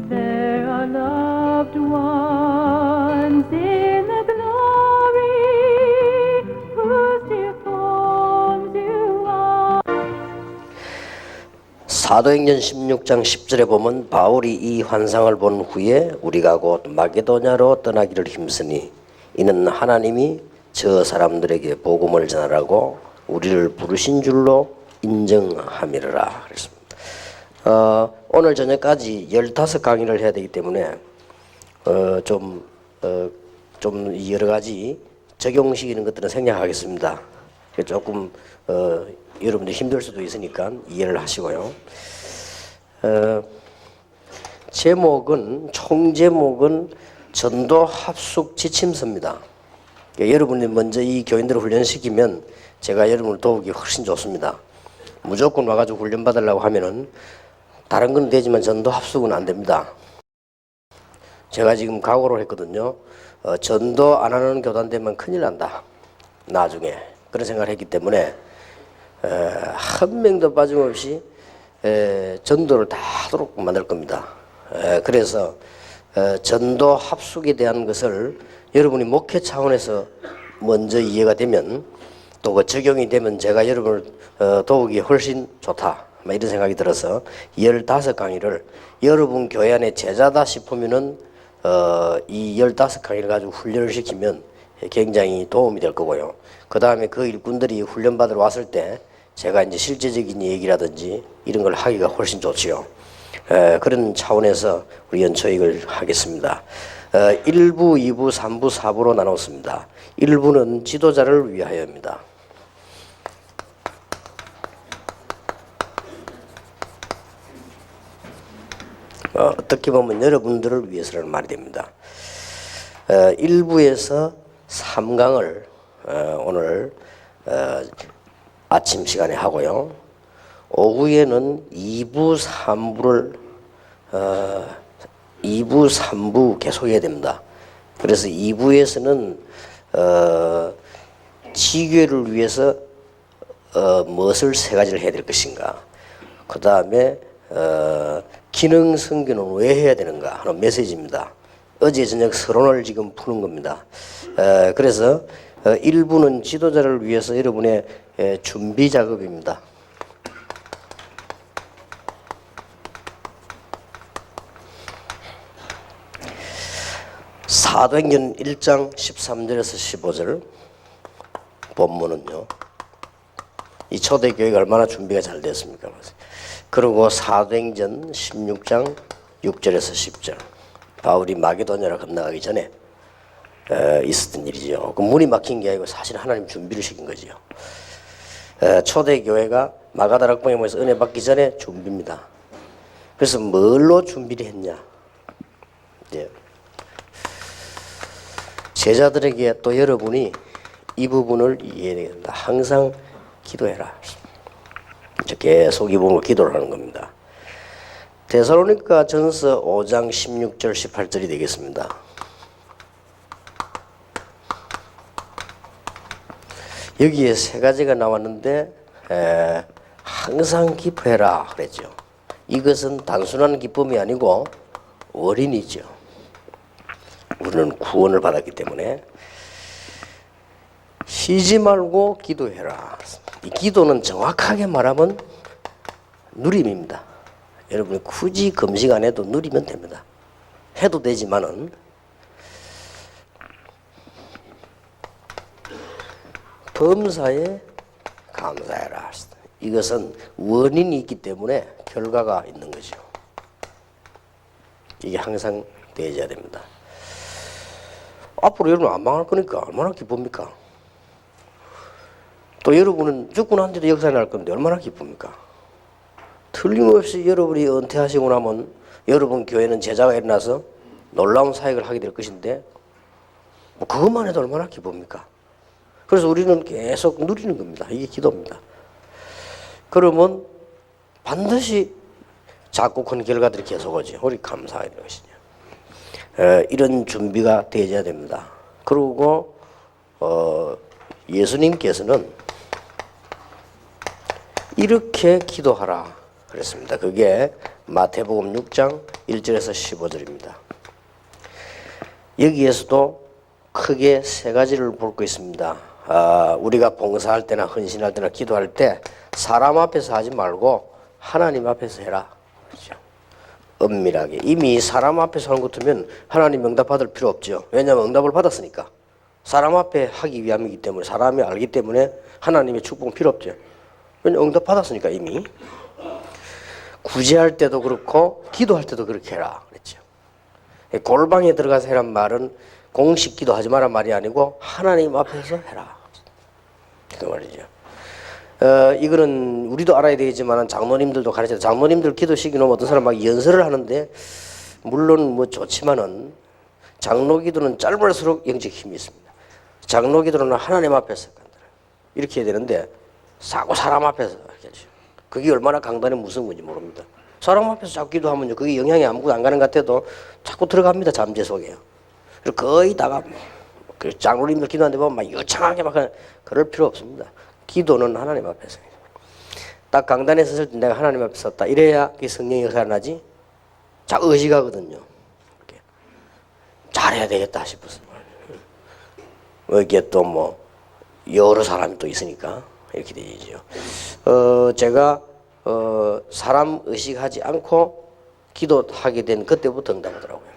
There are loved ones in the glory whose dear forms you are. 사도행전 16장 10절에 보면 바울이 이 환상을 본 후에 우리가 곧 마게도냐로 떠나기를 힘쓰니 이는 하나님이 저 사람들에게 복음을 전하라고 우리를 부르신 줄로 인정함이라 그랬습니다. 오늘 저녁까지 15강의를 해야 되기 때문에 좀 여러 가지 적용식 이런 것들은 생략하겠습니다. 조금 여러분들 힘들 수도 있으니까 이해를 하시고요. 총 제목은 전도 합숙 지침서입니다. 여러분이 먼저 이 교인들을 훈련시키면 제가 여러분을 도우기 훨씬 좋습니다. 무조건 와가지고 훈련 받으려고 하면은 다른 건 되지만 전도 합숙은 안 됩니다. 제가 지금 각오를 했거든요. 전도 안 하는 교단 되면 큰일 난다. 나중에 그런 생각을 했기 때문에 한 명도 빠짐없이 전도를 다 하도록 만들 겁니다. 그래서 전도 합숙에 대한 것을 여러분이 목회 차원에서 먼저 이해가 되면 또 그 적용이 되면 제가 여러분을 도우기 훨씬 좋다. 이런 생각이 들어서 15강의를 여러분 교회 안에 제자다 싶으면은 이 15강의를 가지고 훈련을 시키면 굉장히 도움이 될 거고요. 그 다음에 그 일꾼들이 훈련 받으러 왔을 때 제가 이제 실제적인 얘기라든지 이런 걸 하기가 훨씬 좋지요. 그런 차원에서 우리 연초익을 하겠습니다. 1부, 2부, 3부, 4부로 나눴습니다. 1부는 지도자를 위하여입니다. 어떻게 보면 여러분들을 위해서라는 말이 됩니다. 1부에서 3강을 오늘 아침 시간에 하고요. 오후에는 2부, 3부 계속 해야 됩니다. 그래서 2부에서는 지교회를 위해서 무엇을 3가지를 해야 될 것인가, 그 다음에 기능 선교는 왜 해야 되는가 하는 메시지입니다. 어제 저녁 서론을 지금 푸는 겁니다. 그래서 1부는 지도자를 위해서 여러분의 준비 작업입니다. 사도행전 1장 13절에서 15절 본문은요, 이 초대교회가 얼마나 준비가 잘 됐습니까? 그리고 사도행전 16장 6절에서 10절 바울이 마게도냐로 건너가기 전에 있었던 일이죠. 그 문이 막힌 게 아니고 사실 하나님 준비를 시킨 거죠. 초대교회가 마가다락방에 모여서 은혜 받기 전에 준비입니다. 그래서 뭘로 준비를 했냐, 이제 제자들에게 또 여러분이 이 부분을 이해해야 된다. 항상 기도해라. 계속 이 부분을 기도를 하는 겁니다. 데살로니가 전서 5장 16절 18절이 되겠습니다. 여기에 3가지가 나왔는데 항상 기뻐해라 그랬죠. 이것은 단순한 기쁨이 아니고 월인이죠. 우리는 구원을 받았기 때문에 쉬지 말고 기도해라. 이 기도는 정확하게 말하면 누림입니다. 여러분이 굳이 금식 안 해도 누리면 됩니다. 해도 되지만은 범사에 감사해라. 이것은 원인이 있기 때문에 결과가 있는 거죠. 이게 항상 되어야 됩니다. 앞으로 여러분 안 망할 거니까 얼마나 기쁩니까? 또 여러분은 죽고 난 뒤도 역사에 날 건데 얼마나 기쁩니까? 틀림없이 여러분이 은퇴하시고 나면 여러분 교회는 제자가 일어나서 놀라운 사역을 하게 될 것인데 뭐 그것만 해도 얼마나 기쁩니까? 그래서 우리는 계속 누리는 겁니다. 이게 기도입니다. 그러면 반드시 작고 큰 결과들이 계속 오죠. 우리 감사해야 되는 것이죠. 이런 준비가 되어야 됩니다. 그리고 예수님께서는 이렇게 기도하라 그랬습니다. 그게 마태복음 6장 1절에서 15절입니다. 여기에서도 크게 세 가지를 볼 거 있습니다. 우리가 봉사할 때나 헌신할 때나 기도할 때 사람 앞에서 하지 말고 하나님 앞에서 해라. 그렇죠? 은밀하게. 이미 사람 앞에서 하는 것 같으면 하나님 응답 받을 필요 없죠. 왜냐하면 응답을 받았으니까. 사람 앞에 하기 위함이기 때문에, 사람이 알기 때문에 하나님의 축복은 필요 없죠. 왜냐하면 응답 받았으니까 이미. 구제할 때도 그렇고 기도할 때도 그렇게 해라 그랬죠. 골방에 들어가서 해란 말은 공식 기도하지 마란 말이 아니고 하나님 앞에서 해라 그 말이죠. 이거는 우리도 알아야 되겠지만 장로님들도 가르쳐요. 장로님들 기도 시기는 어떤 사람 막 연설을 하는데 물론 뭐 좋지만은 장로 기도는 짧을수록 영적 힘이 있습니다. 장로 기도는 하나님 앞에서 이렇게 해야 되는데 사고 사람 앞에서 이렇게 하죠. 그게 얼마나 강단에 무서운 건지 모릅니다. 사람 앞에서 자꾸 기도하면요, 그게 영향이 아무것도 안 가는 것 같아도 자꾸 들어갑니다. 잠재 속에요. 그리고 거의 다가 그 장로님들 기도하는데 보면 막 유창하게 막 그럴 필요 없습니다. 기도는 하나님 앞에서. 딱 강단에 섰을 때 내가 하나님 앞에 섰다. 이래야 그 성령의 역사가 나지. 자, 의식하거든요. 이렇게. 잘해야 되겠다 싶어서. 여기에 또 뭐 여러 사람이 또 있으니까 이렇게 되죠. 제가 사람 의식하지 않고 기도하게 된 그때부터 응답하더라고요.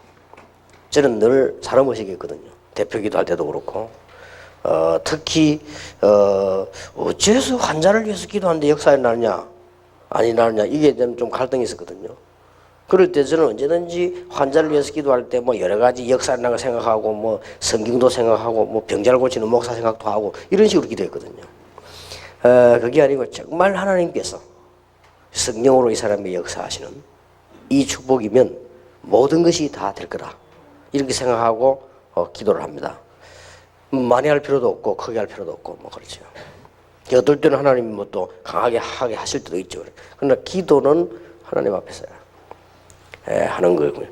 저는 늘 사람 의식했거든요. 대표 기도할 때도 그렇고 특히 어째서 환자를 위해서 기도하는데 역사에 나느냐 아니 나느냐 이게 좀 갈등이 있었거든요. 그럴 때 저는 언제든지 환자를 위해서 기도할 때 뭐 여러 가지 역사에 나는 걸 생각하고 뭐 성경도 생각하고 뭐 병자를 고치는 목사 생각도 하고 이런 식으로 기도했거든요. 그게 아니고 정말 하나님께서 성령으로 이 사람의 역사하시는 이 축복이면 모든 것이 다 될 거다 이렇게 생각하고 기도를 합니다. 많이 할 필요도 없고 크게 할 필요도 없고 뭐 그렇죠. 어떨 때는 하나님이 뭐 또 강하게 하게 하실 때도 있죠. 그러나 기도는 하나님 앞에서 하는 거고요.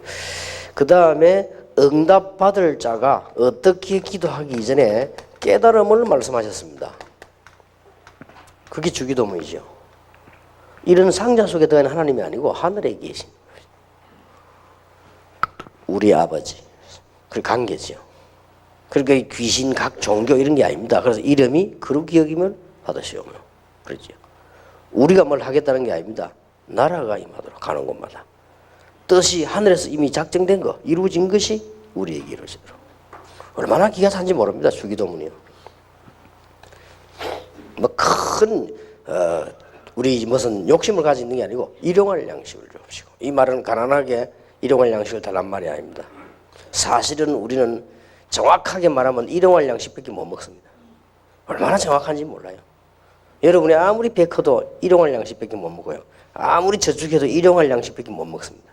그 다음에 응답 받을 자가 어떻게 기도하기 이전에 깨달음을 말씀하셨습니다. 그게 주기도문이죠. 이런 상자 속에 들어가는 하나님이 아니고 하늘에 계신 우리 아버지 그 관계죠. 그러니까 귀신 각 종교 이런 게 아닙니다. 그래서 이름이 그렇게 여기면 받으시오며 그렇죠. 우리가 뭘 하겠다는 게 아닙니다. 나라가 임하도록 가는 곳마다 뜻이 하늘에서 이미 작정된 거 이루어진 것이 우리에게 이루어지도록. 얼마나 기가 찬지 모릅니다. 주기도문이요. 뭐 큰 우리 무슨 욕심을 가지고 있는 게 아니고 일용할 양식을 주옵시고. 이 말은 가난하게 일용할 양식을 달란 말이 아닙니다. 사실은 우리는 정확하게 말하면 일용할 양식밖에 못 먹습니다. 얼마나 정확한지 몰라요. 여러분이 아무리 배 커도 일용할 양식밖에 못 먹어요. 아무리 저축해도 일용할 양식밖에 못 먹습니다.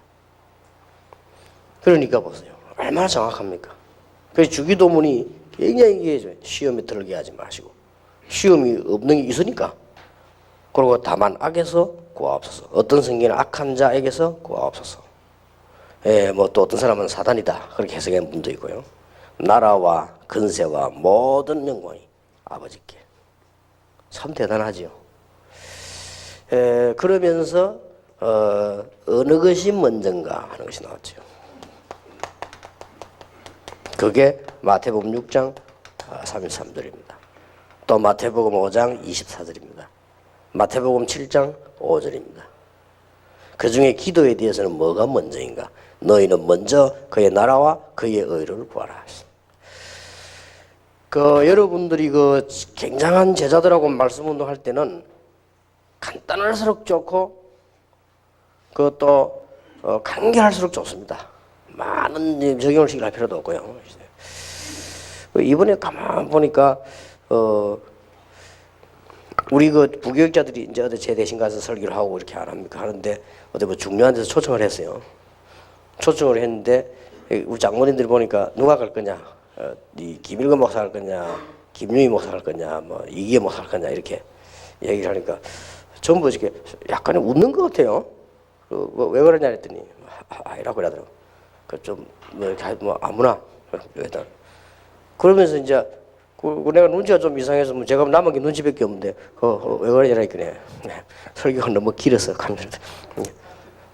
그러니까 보세요. 얼마나 정확합니까? 그래서 주기도문이 굉장히 얘기해줘요. 시험에 들게 하지 마시고. 시험이 없는 게 있으니까. 그리고 다만 악에서 구하옵소서. 어떤 성경은 악한 자에게서 구하옵소서. 뭐 또 어떤 사람은 사단이다. 그렇게 해석하는 분도 있고요. 나라와 근세와 모든 영광이 아버지께. 참 대단하죠. 그러면서 어느 것이 먼저인가 하는 것이 나왔죠. 그게 마태복음 6장 33절입니다. 또 마태복음 5장 24절입니다. 마태복음 7장 5절입니다. 그 중에 기도에 대해서는 뭐가 먼저인가? 너희는 먼저 그의 나라와 그의 의를 구하라. 여러분들이 굉장한 제자들하고 말씀 운동할 때는 간단할수록 좋고 그것도 간결할수록 좋습니다. 많은 적용을 시킬 필요도 없고요. 이번에 가만 보니까 우리 부교육자들이 이제 어디 제 대신 가서 설교를 하고 이렇게 안 합니까? 하는데 어디 뭐 중요한 데서 초청을 했어요. 초청을 했는데 우리 장모님들이 보니까 누가 갈 거냐? 이 김일건 목사 갈 거냐? 김유희 목사 갈 거냐? 뭐 이기현 목사 갈 거냐? 이렇게 얘기를 하니까 전부 이렇게 약간 웃는 것 같아요. 왜 그러냐 했더니 이라고 그러더라고. 좀 뭐 아무나 그러면서 이제 내가 눈치가 좀 이상해서 뭐 제가 남은 게 눈치밖에 없는데 왜 그러냐니까 설교가 너무 길어서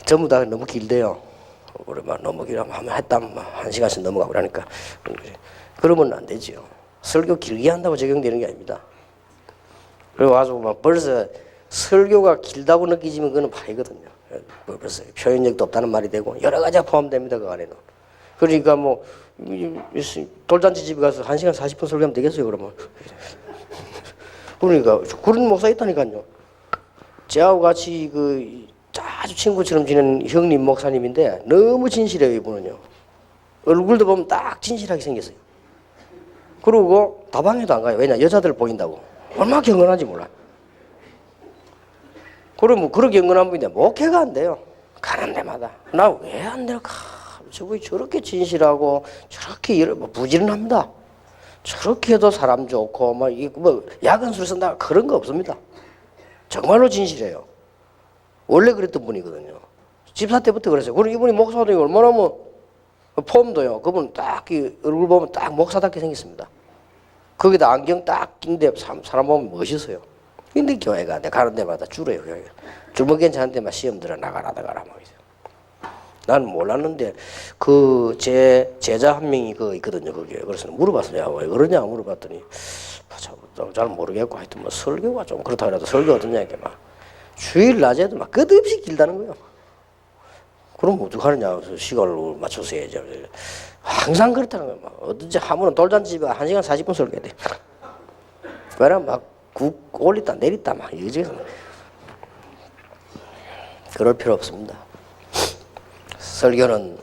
전부 다 너무 길대요. 그러면 너무 길어면 한번 했다면 한 시간씩 넘어가고 그러니까 그러면 안 되지요. 설교 길게 한다고 적용되는 게 아닙니다. 그리고 아주 막 벌써 설교가 길다고 느끼지면 그거는 파이거든요. 벌써 표현력도 없다는 말이 되고 여러 가지가 포함됩니다. 그 안에는. 그러니까 뭐 돌잔치 집에 가서 1시간 40분 설교하면 되겠어요. 그러면. 그러니까 그런 목사 있다니까요. 저하고 같이 그 아주 친구처럼 지낸 형님 목사님인데 너무 진실해요. 이분은요. 얼굴도 보면 딱 진실하게 생겼어요. 그리고 다방에도 안 가요. 왜냐? 여자들 보인다고. 얼마나 경건한지 몰라. 그러면 그렇게 경건한 분인데 목회가 안 돼요. 가는 데마다. 나 왜 안 될까? 저분이 저렇게 진실하고 저렇게 부지런합니다. 저렇게 해도 사람 좋고 뭐 야근 술 쓴다 그런 거 없습니다. 정말로 진실해요. 원래 그랬던 분이거든요. 집사 때부터 그랬어요. 그리고 이분이 목사도 얼마나 뭐 폼도요. 그분 딱 얼굴 보면 딱 목사답게 생겼습니다. 거기다 안경 딱 낀데 사람 보면 멋있어요. 근데 교회가 내가 가는 데마다 줄어요. 교회가. 줄면 괜찮은데 막 시험 들어 나가라 막 이제. 나는 몰랐는데 그 제 제자 한 명이 그 있거든요. 거기에. 그래서 물어봤어요. 야, 왜 그러냐 물어봤더니 잘 모르겠고 하여튼 뭐 설교가 좀 그렇다 그래도 설교 어떠냐 이렇게 막 주일 낮에도 막 끝없이 길다는 거예요. 그럼 어떡하느냐 시간을 맞춰서 해야지. 항상 그렇다는 거예요. 막 어든지 하면은 돌잔치집에 1시간 40분 설교해야 돼. 그러면 막국 올리다 내리다 막 이러지. 그럴 필요 없습니다. 설교는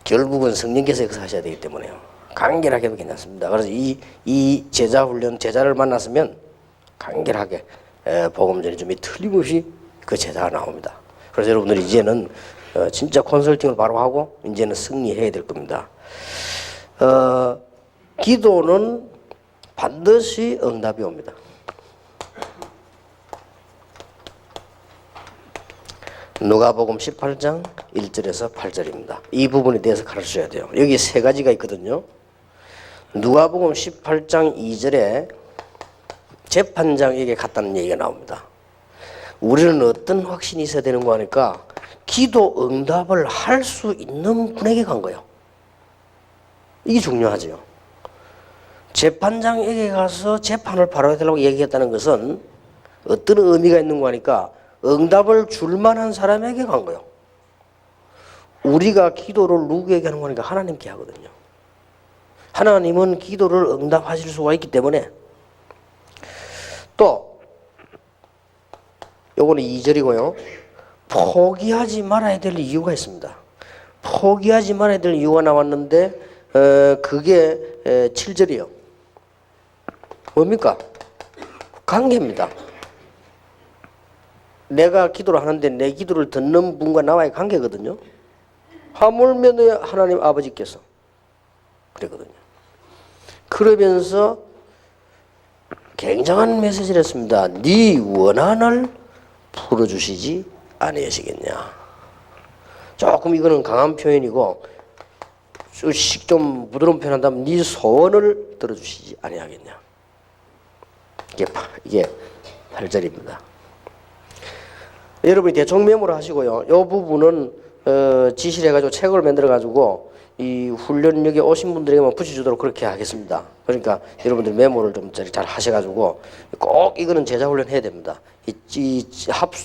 결국은 성령께서 역사하셔야 되기 때문에요. 간결하게 해도 괜찮습니다. 그래서 이 제자 훈련, 제자를 만났으면 간결하게 복음 전이 좀 틀림없이 그 제자가 나옵니다. 그래서 여러분들이 이제는 진짜 컨설팅을 바로 하고 이제는 승리해야 될 겁니다. 기도는 반드시 응답이 옵니다. 누가복음 18장 1절에서 8절입니다. 이 부분에 대해서 가르쳐줘야 돼요. 여기 세 가지가 있거든요. 누가복음 18장 2절에 재판장에게 갔다는 얘기가 나옵니다. 우리는 어떤 확신이 있어야 되는 거 하니까 기도 응답을 할 수 있는 분에게 간 거예요. 이게 중요하죠. 재판장에게 가서 재판을 바로 해달라고 얘기했다는 것은 어떤 의미가 있는 거 하니까 응답을 줄 만한 사람에게 간 거예요. 우리가 기도를 누구에게 하는 거니까 하나님께 하거든요. 하나님은 기도를 응답하실 수가 있기 때문에 또 요거는 2절이고요. 포기하지 말아야 될 이유가 있습니다. 포기하지 말아야 될 이유가 나왔는데 그게 7절이에요. 뭡니까? 관계입니다. 내가 기도를 하는데 내 기도를 듣는 분과 나와의 관계거든요. 하물며 하나님 아버지께서 그랬거든요. 그러면서 굉장한 메시지를 했습니다. 네 원한을 풀어주시지 아니하시겠냐. 조금 이거는 강한 표현이고 좀 부드러운 표현한다면 네 소원을 들어주시지 아니하겠냐. 이게 8절입니다. 여러분이 대충 메모를 하시고요. 이 부분은 지시를 해가지고 책을 만들어가지고 이 훈련역에 오신 분들에게만 붙여주도록 그렇게 하겠습니다. 그러니까 여러분들 메모를 좀 잘 하셔가지고 꼭 이거는 제자 훈련 해야 됩니다.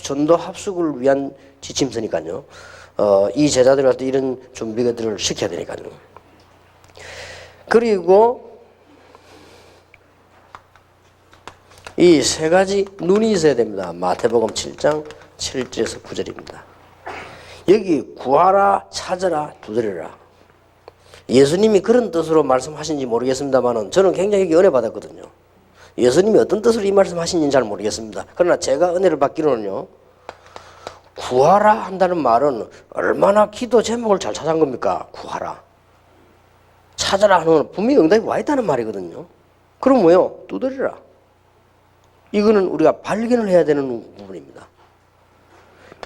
전도 합숙을 위한 지침서니까요. 이 제자들한테 이런 준비들을 시켜야 되니까요. 그리고 이 세 가지 눈이 있어야 됩니다. 마태복음 7장 7절에서 9절입니다. 여기 구하라, 찾아라, 두드려라. 예수님이 그런 뜻으로 말씀하신지 모르겠습니다만 저는 굉장히 은혜 받았거든요. 예수님이 어떤 뜻으로 이 말씀하신지는 잘 모르겠습니다. 그러나 제가 은혜를 받기로는요. 구하라 한다는 말은 얼마나 기도 제목을 잘 찾은 겁니까? 구하라. 찾아라 하는 건 분명히 응답이 와 있다는 말이거든요. 그럼 뭐요? 두드려라. 이거는 우리가 발견을 해야 되는 부분입니다.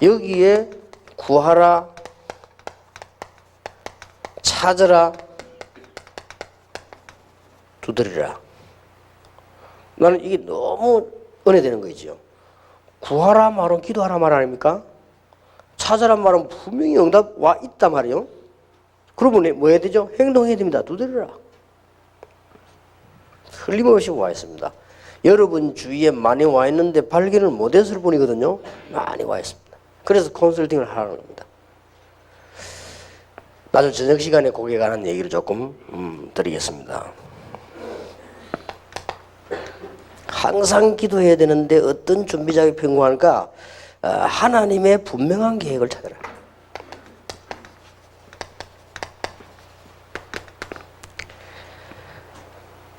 여기에 구하라, 찾아라, 두드리라. 나는 이게 너무 은혜되는 거죠. 구하라 말은 기도하라 말 아닙니까? 찾아라 말은 분명히 응답 와 있단 말이에요. 그러면 뭐 해야 되죠? 행동해야 됩니다. 두드려라. 틀림없이 와 있습니다. 여러분 주위에 많이 와 있는데 발견을 못했을 뿐이거든요. 많이 와 있습니다. 그래서 컨설팅을 하라는 겁니다. 나중 저녁 시간에 거기에 관한 얘기를 조금 드리겠습니다. 항상 기도해야 되는데 어떤 준비작이 필요한가? 하나님의 분명한 계획을 찾아라.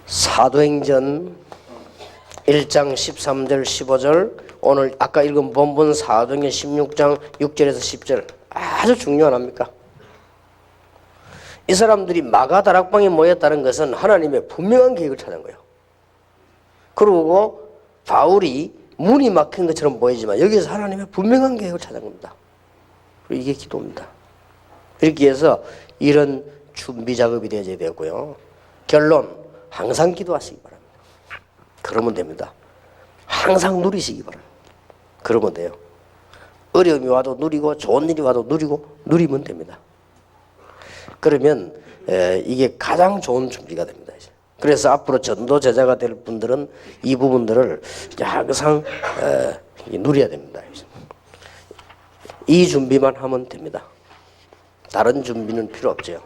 사도행전 1장 13절 15절 오늘 아까 읽은 본문 사도행전 16장 6절에서 10절 아주 중요한 합니까? 이 사람들이 마가 다락방에 모였다는 것은 하나님의 분명한 계획을 찾은 거예요. 그리고 바울이 문이 막힌 것처럼 보이지만 여기서 하나님의 분명한 계획을 찾은 겁니다. 그리고 이게 기도입니다. 이렇게 해서 이런 준비 작업이 되어야 되고요. 결론, 항상 기도하시기 바랍니다. 그러면 됩니다. 항상 누리시기 바랍니다. 그러면 돼요. 어려움이 와도 누리고 좋은 일이 와도 누리면 됩니다. 그러면 이게 가장 좋은 준비가 됩니다. 이제. 그래서 앞으로 전도 제자가 될 분들은 이 부분들을 항상 누려야 됩니다. 이제. 이 준비만 하면 됩니다. 다른 준비는 필요 없죠.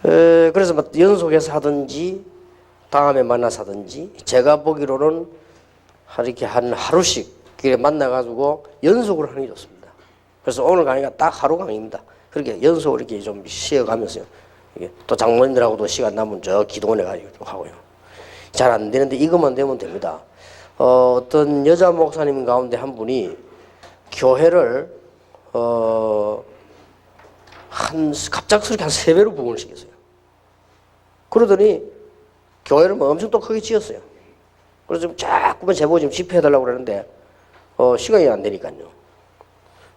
그래서 뭐 연속해서 하든지 다음에 만나서 하든지 제가 보기로는 이렇게 한 하루씩 길에 만나가지고 연속으로 하는 게 좋습니다. 그래서 오늘 강의가 딱 하루 강의입니다. 그렇게 연속으로 이렇게 좀 쉬어가면서요. 이게 또 장모님들하고도 시간 남으면 저 기도원에 가지고 좀 하고요. 잘 안 되는데 이것만 되면 됩니다. 어떤 여자 목사님 가운데 한 분이 교회를 갑작스럽게 한 3배로 부흥을 시켰어요. 그러더니 교회를 뭐 엄청 또 크게 지었어요. 그래서 좀 자꾸만 제보고 좀 집회해달라고 그러는데 시간이 안 되니까요.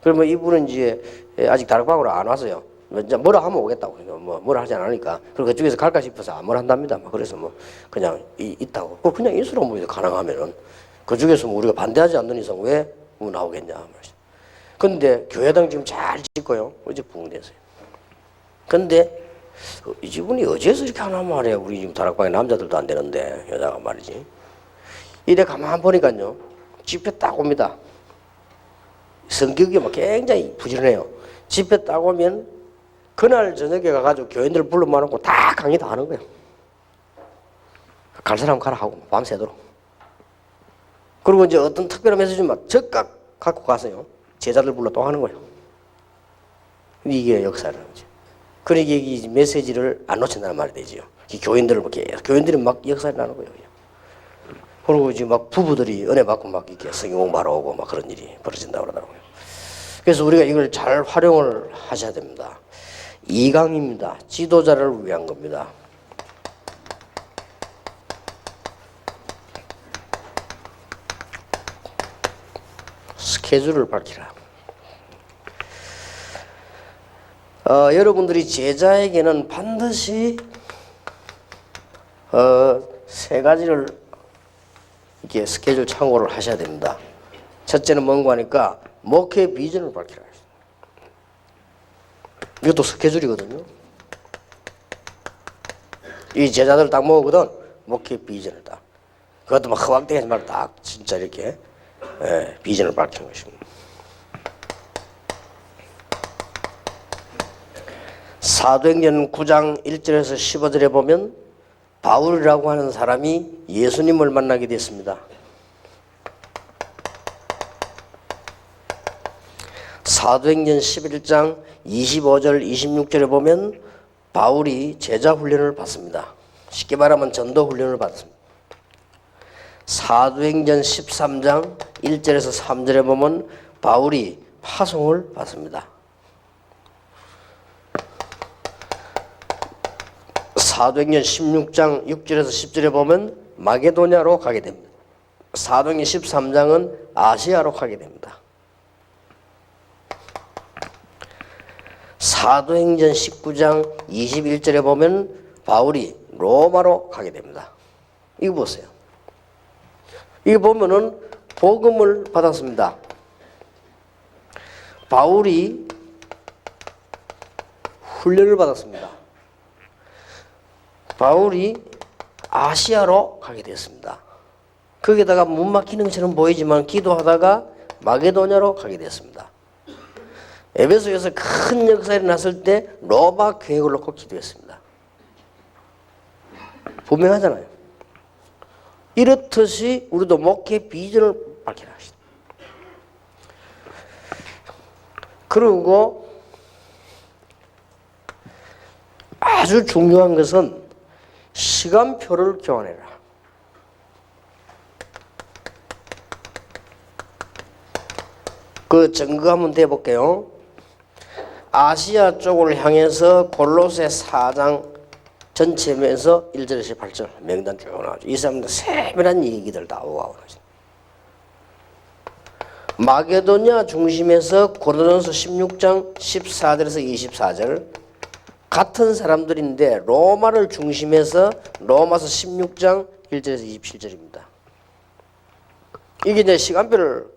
그러면 이분은 이제 아직 다락방으로 안 왔어요. 이제 뭐라 하면 오겠다고. 뭐라 하지 않으니까. 그리고 그쪽에서 갈까 싶어서 아무나 한답니다. 그래서 뭐 그냥 있다고. 그냥 인수로 뭐 가능하면은 그쪽에서 뭐 우리가 반대하지 않는 이상 왜 뭐 나오겠냐. 근데 교회당 지금 잘 짓고요. 어제 부흥됐어요. 근데 이 집은이 어째서 이렇게 하나 말이야. 우리 지금 다락방에 남자들도 안 되는데 여자가 말이지. 이래 가만 보니까요. 집회 딱 옵니다. 성격이 막 굉장히 부지런해요. 집회 딱 오면 그날 저녁에 가가지고 교인들 불러 모아놓고 다 강의 다 하는 거예요. 갈 사람 가라 하고 밤새도록. 그리고 이제 어떤 특별한 메시지만 즉각 갖고 가서요. 제자들 불러 또 하는 거예요. 이게 역사라는 거죠. 그러니까 이 메시지를 안 놓친다는 말이 되지요. 교인들을 막 교인들이 막 역사를 나는 거예요. 그리고 이제 막 부부들이 은혜 받고 막 이렇게 성경 공부하러 오고 막 그런 일이 벌어진다고 그러더라고요. 그래서 우리가 이걸 잘 활용을 하셔야 됩니다. 2강입니다. 지도자를 위한 겁니다. 스케줄을 밝히라. 여러분들이 제자에게는 반드시 3가지를 이렇게 스케줄 참고를 하셔야 됩니다. 첫째는 뭔가 하니까 목회 비전을 밝히라. 이것도 스케줄이거든요. 이 제자들 딱 모으거든. 목회 비전을 딱. 그것도 막 허황되게 하지 말고 딱 진짜 이렇게 비전을 밝히는 것입니다. 사도행전 9장 1절에서 15절에 보면 바울이라고 하는 사람이 예수님을 만나게 됐습니다. 사도행전 11장 25절 26절에 보면 바울이 제자 훈련을 받습니다. 쉽게 말하면 전도 훈련을 받습니다. 사도행전 13장 1절에서 3절에 보면 바울이 파송을 받습니다. 사도행전 16장 6절에서 10절에 보면 마게도냐로 가게 됩니다. 사도행전 13장은 아시아로 가게 됩니다. 사도행전 19장 21절에 보면 바울이 로마로 가게 됩니다. 이거 보세요. 이거 보면은 복음을 받았습니다. 바울이 훈련을 받았습니다. 바울이 아시아로 가게 됐습니다. 거기다가 문 막히는 것처럼 보이지만 기도하다가 마게도냐로 가게 됐습니다. 에베소에서 큰 역사가 일어났을 때 로마 계획을 놓고 기도했습니다. 분명하잖아요. 이렇듯이 우리도 목회 비전을 밝혀라. 그리고 아주 중요한 것은 시간표를 교환해라. 그 증거 한번 대볼게요. 아시아 쪽을 향해서 골로새 4장 전체면서 1절에서 8절 명단 쭉 나오죠. 이 사람들 세밀한 얘기들 다 오고 마게도냐 중심에서 고린도전서 16장 14절에서 24절 같은 사람들인데 로마를 중심해서 로마서 16장 1절에서 27절입니다. 이게 이제 시간표를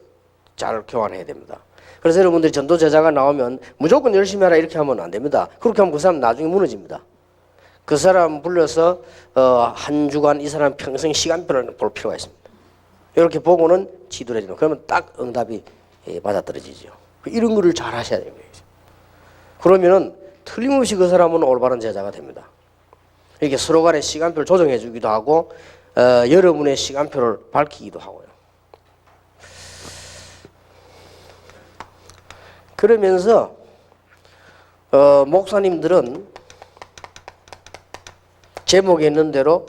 잘 교환해야 됩니다. 그래서 여러분들이 전도 제자가 나오면 무조건 열심히 하라 이렇게 하면 안 됩니다. 그렇게 하면 그 사람 나중에 무너집니다. 그 사람 불러서 한 주간 이 사람 평생 시간표를 볼 필요가 있습니다. 이렇게 보고는 지도를 해주면 그러면 딱 응답이 맞아떨어지죠. 이런 거를 잘 하셔야 돼요. 그러면은 틀림없이 그 사람은 올바른 제자가 됩니다. 이렇게 서로 간에 시간표를 조정해 주기도 하고 여러분의 시간표를 밝히기도 하고요. 그러면서 목사님들은 제목에 있는 대로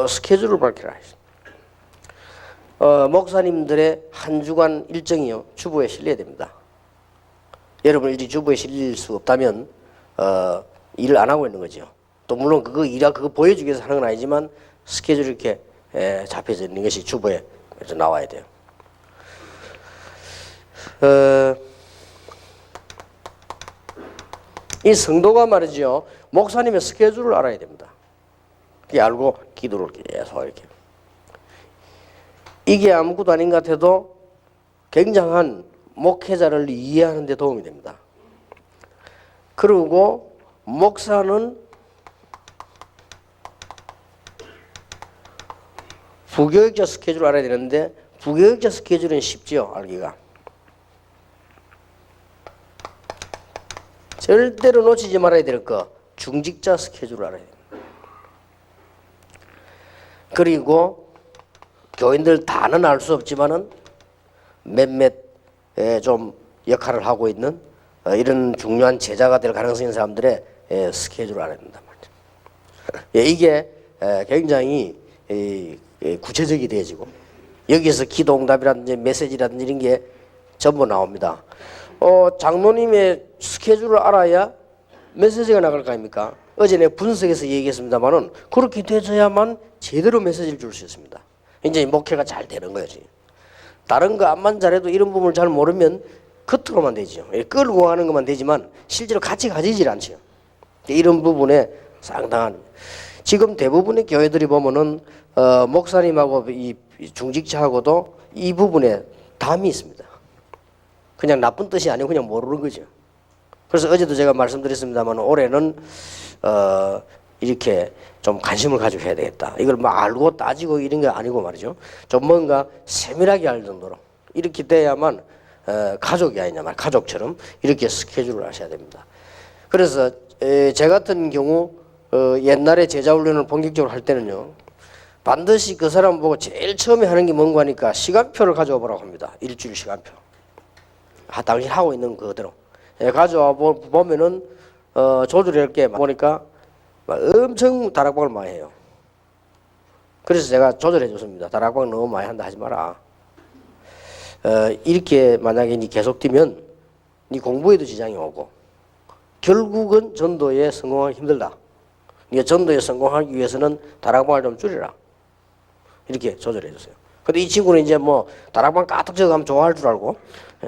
스케줄을 밝히라. 목사님들의 한 주간 일정이요 주보에 실려야 됩니다. 여러분 일이 주보에 실릴 수 없다면 일을 안 하고 있는 거죠. 또 물론 그거 보여주기 위해서 하는 건 아니지만 스케줄이 이렇게 잡혀져 있는 것이 주보에 나와야 돼요. 이 성도가 말이죠. 목사님의 스케줄을 알아야 됩니다. 그게 알고 기도를 계속 이렇게. 이게 아무것도 아닌 것 같아도 굉장한 목회자를 이해하는 데 도움이 됩니다. 그리고 목사는 부교육자 스케줄을 알아야 되는데 부교육자 스케줄은 쉽죠, 알기가. 절대로 놓치지 말아야 될 거 중직자 스케줄을 알아야 됩니다. 그리고 교인들 다는 알 수 없지만은 몇몇 좀 역할을 하고 있는 이런 중요한 제자가 될 가능성이 있는 사람들의 스케줄을 알아야 된단 말이죠. 이게 굉장히 구체적이 되어지고 여기서 기도응답이라든지 메시지라든지 이런 게 전부 나옵니다. 장로님의 스케줄을 알아야 메시지가 나갈 거 아닙니까? 어제 내가 분석해서 얘기했습니다만은 그렇게 되어야만 제대로 메시지를 줄 수 있습니다. 이제 목회가 잘 되는 거지. 다른 거 암만 잘해도 이런 부분을 잘 모르면 겉으로만 되죠. 끌고 가는 것만 되지만 실제로 같이 가지질 않죠. 이런 부분에 상당한 지금 대부분의 교회들이 보면은 목사님하고 이 중직자하고도 이 부분에 담이 있습니다. 그냥 나쁜 뜻이 아니고 그냥 모르는 거죠. 그래서 어제도 제가 말씀드렸습니다만 올해는 이렇게 좀 관심을 가지고 해야 되겠다. 이걸 막 알고 따지고 이런 게 아니고 말이죠. 좀 뭔가 세밀하게 알 정도로 이렇게 돼야만 가족이 아니냐 말 가족처럼 이렇게 스케줄을 하셔야 됩니다. 그래서 제 같은 경우 옛날에 제자 훈련을 본격적으로 할 때는요. 반드시 그 사람 보고 제일 처음에 하는 게 뭔가 하니까 시간표를 가져와 보라고 합니다. 일주일 시간표. 당신 하고 있는 그대로 가져와 보면은 조절할 게 보니까 엄청 다락방을 많이 해요. 그래서 제가 조절해 줬습니다. 다락방 너무 많이 한다 하지 마라. 이렇게 만약에 니 계속 뛰면 니 공부에도 지장이 오고 결국은 전도에 성공하기 힘들다. 니 전도에 성공하기 위해서는 다락방을 좀 줄이라. 이렇게 조절해 줬어요. 근데 이 친구는 이제 뭐 다락방 까뜩 적어가면 좋아할 줄 알고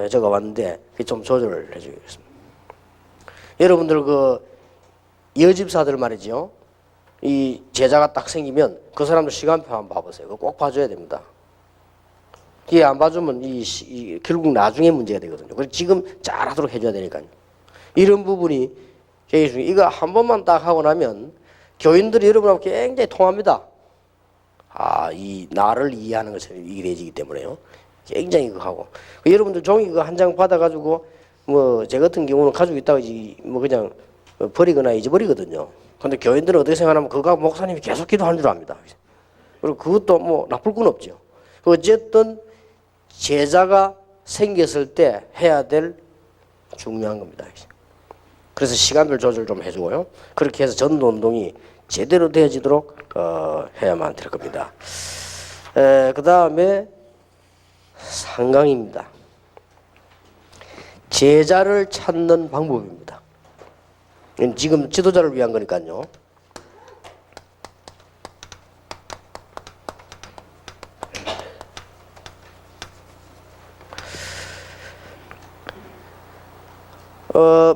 적어봤는데 좀 조절을 해주겠습니다. 여러분들 여집사들 말이죠. 이 제자가 딱 생기면 그 사람들 시간표 한번 봐보세요. 그거 꼭 봐줘야 됩니다. 이게 안 봐주면 결국 나중에 문제가 되거든요. 그래서 지금 잘하도록 해줘야 되니까요. 이런 부분이 굉장히 중요해요. 이거 한 번만 딱 하고 나면 교인들이 여러분하고 굉장히 통합니다. 이 나를 이해하는 것이 이래지기 때문에요. 굉장히 그거 하고. 여러분들 종이 그거 한 장 받아가지고 뭐 제 같은 경우는 가지고 있다가 뭐 그냥 버리거나 잊어버리거든요. 근데 교인들은 어떻게 생각하면 그거 목사님이 계속 기도하는 줄 압니다. 그리고 그것도 뭐 나쁠 건 없죠. 어쨌든 제자가 생겼을 때 해야 될 중요한 겁니다. 그래서 시간별 조절 좀 해주고요. 그렇게 해서 전도 운동이 제대로 되어지도록 해야만 될 겁니다. 그 다음에 상강입니다. 제자를 찾는 방법입니다. 지금 지도자를 위한 거니까요.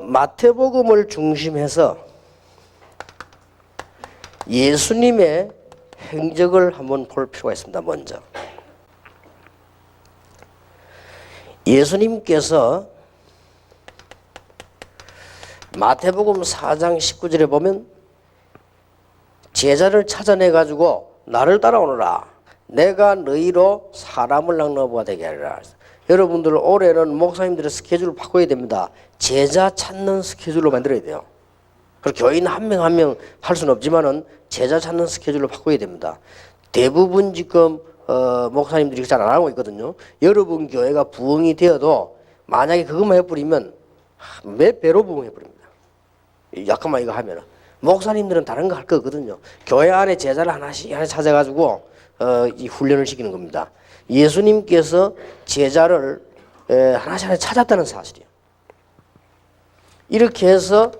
마태복음을 중심해서 예수님의 행적을 한번 볼 필요가 있습니다. 먼저 예수님께서 마태복음 4장 19절에 보면 제자를 찾아내 가지고 나를 따라오너라 내가 너희로 사람을 낚는 되게 하리라. 여러분들 올해는 목사님들의 스케줄을 바꿔야 됩니다. 제자 찾는 스케줄로 만들어야 돼요. 그리고 교인 한 명 한 명 할 수는 없지만은 제자 찾는 스케줄로 바꿔야 됩니다. 대부분 지금 목사님들이 잘 안 하고 있거든요. 여러분 교회가 부흥이 되어도 만약에 그것만 해버리면 몇 배로 부흥해버립니다. 약간만 이거 하면은 목사님들은 다른 거 할 거거든요. 교회 안에 제자를 하나씩 찾아가지고 이 훈련을 시키는 겁니다. 예수님께서 제자를 하나씩 찾았다는 사실이에요. 이렇게 해서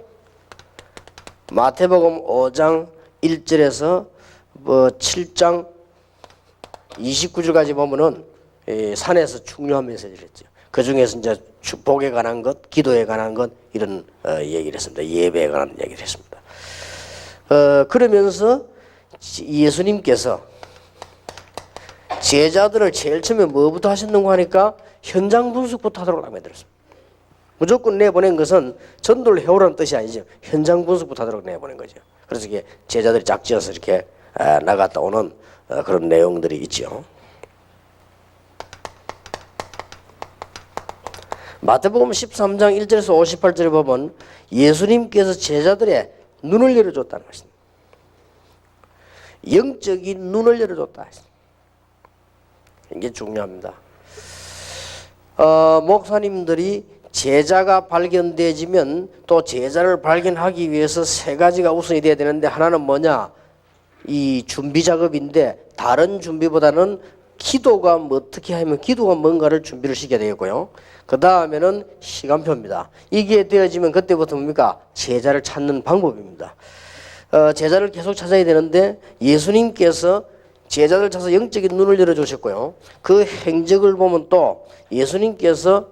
마태복음 5장 1절에서 7장 29절까지 보면은 산에서 중요한 메시지를 했죠. 그 중에서 이제 축복에 관한 것, 기도에 관한 것 이런 얘기를 했습니다. 예배에 관한 얘기를 했습니다. 그러면서 예수님께서 제자들을 제일 처음에 뭐부터 하셨는고 하니까 현장 분석부터 하도록 만들었습니다. 무조건 내보낸 것은 전도를 해오라는 뜻이 아니죠. 현장 분석부터 하도록 내보낸 거죠. 그래서 이게 제자들이 짝지어서 이렇게 나갔다 오는 그런 내용들이 있죠. 마태복음 13장 1절에서 58절에 보면 예수님께서 제자들의 눈을 열어줬다는 것입니다. 영적인 눈을 열어줬다. 이게 중요합니다. 목사님들이 제자가 발견되지면 또 제자를 발견하기 위해서 세 가지가 우선이 돼야 되는데 하나는 뭐냐? 이 준비 작업인데 다른 준비보다는 기도가 어떻게 하면 기도가 뭔가를 준비를 시켜야 되겠고요. 그 다음에는 시간표입니다. 이게 되어지면 그때부터 뭡니까? 제자를 찾는 방법입니다. 제자를 계속 찾아야 되는데 예수님께서 제자들 찾아서 영적인 눈을 열어주셨고요. 그 행적을 보면 또 예수님께서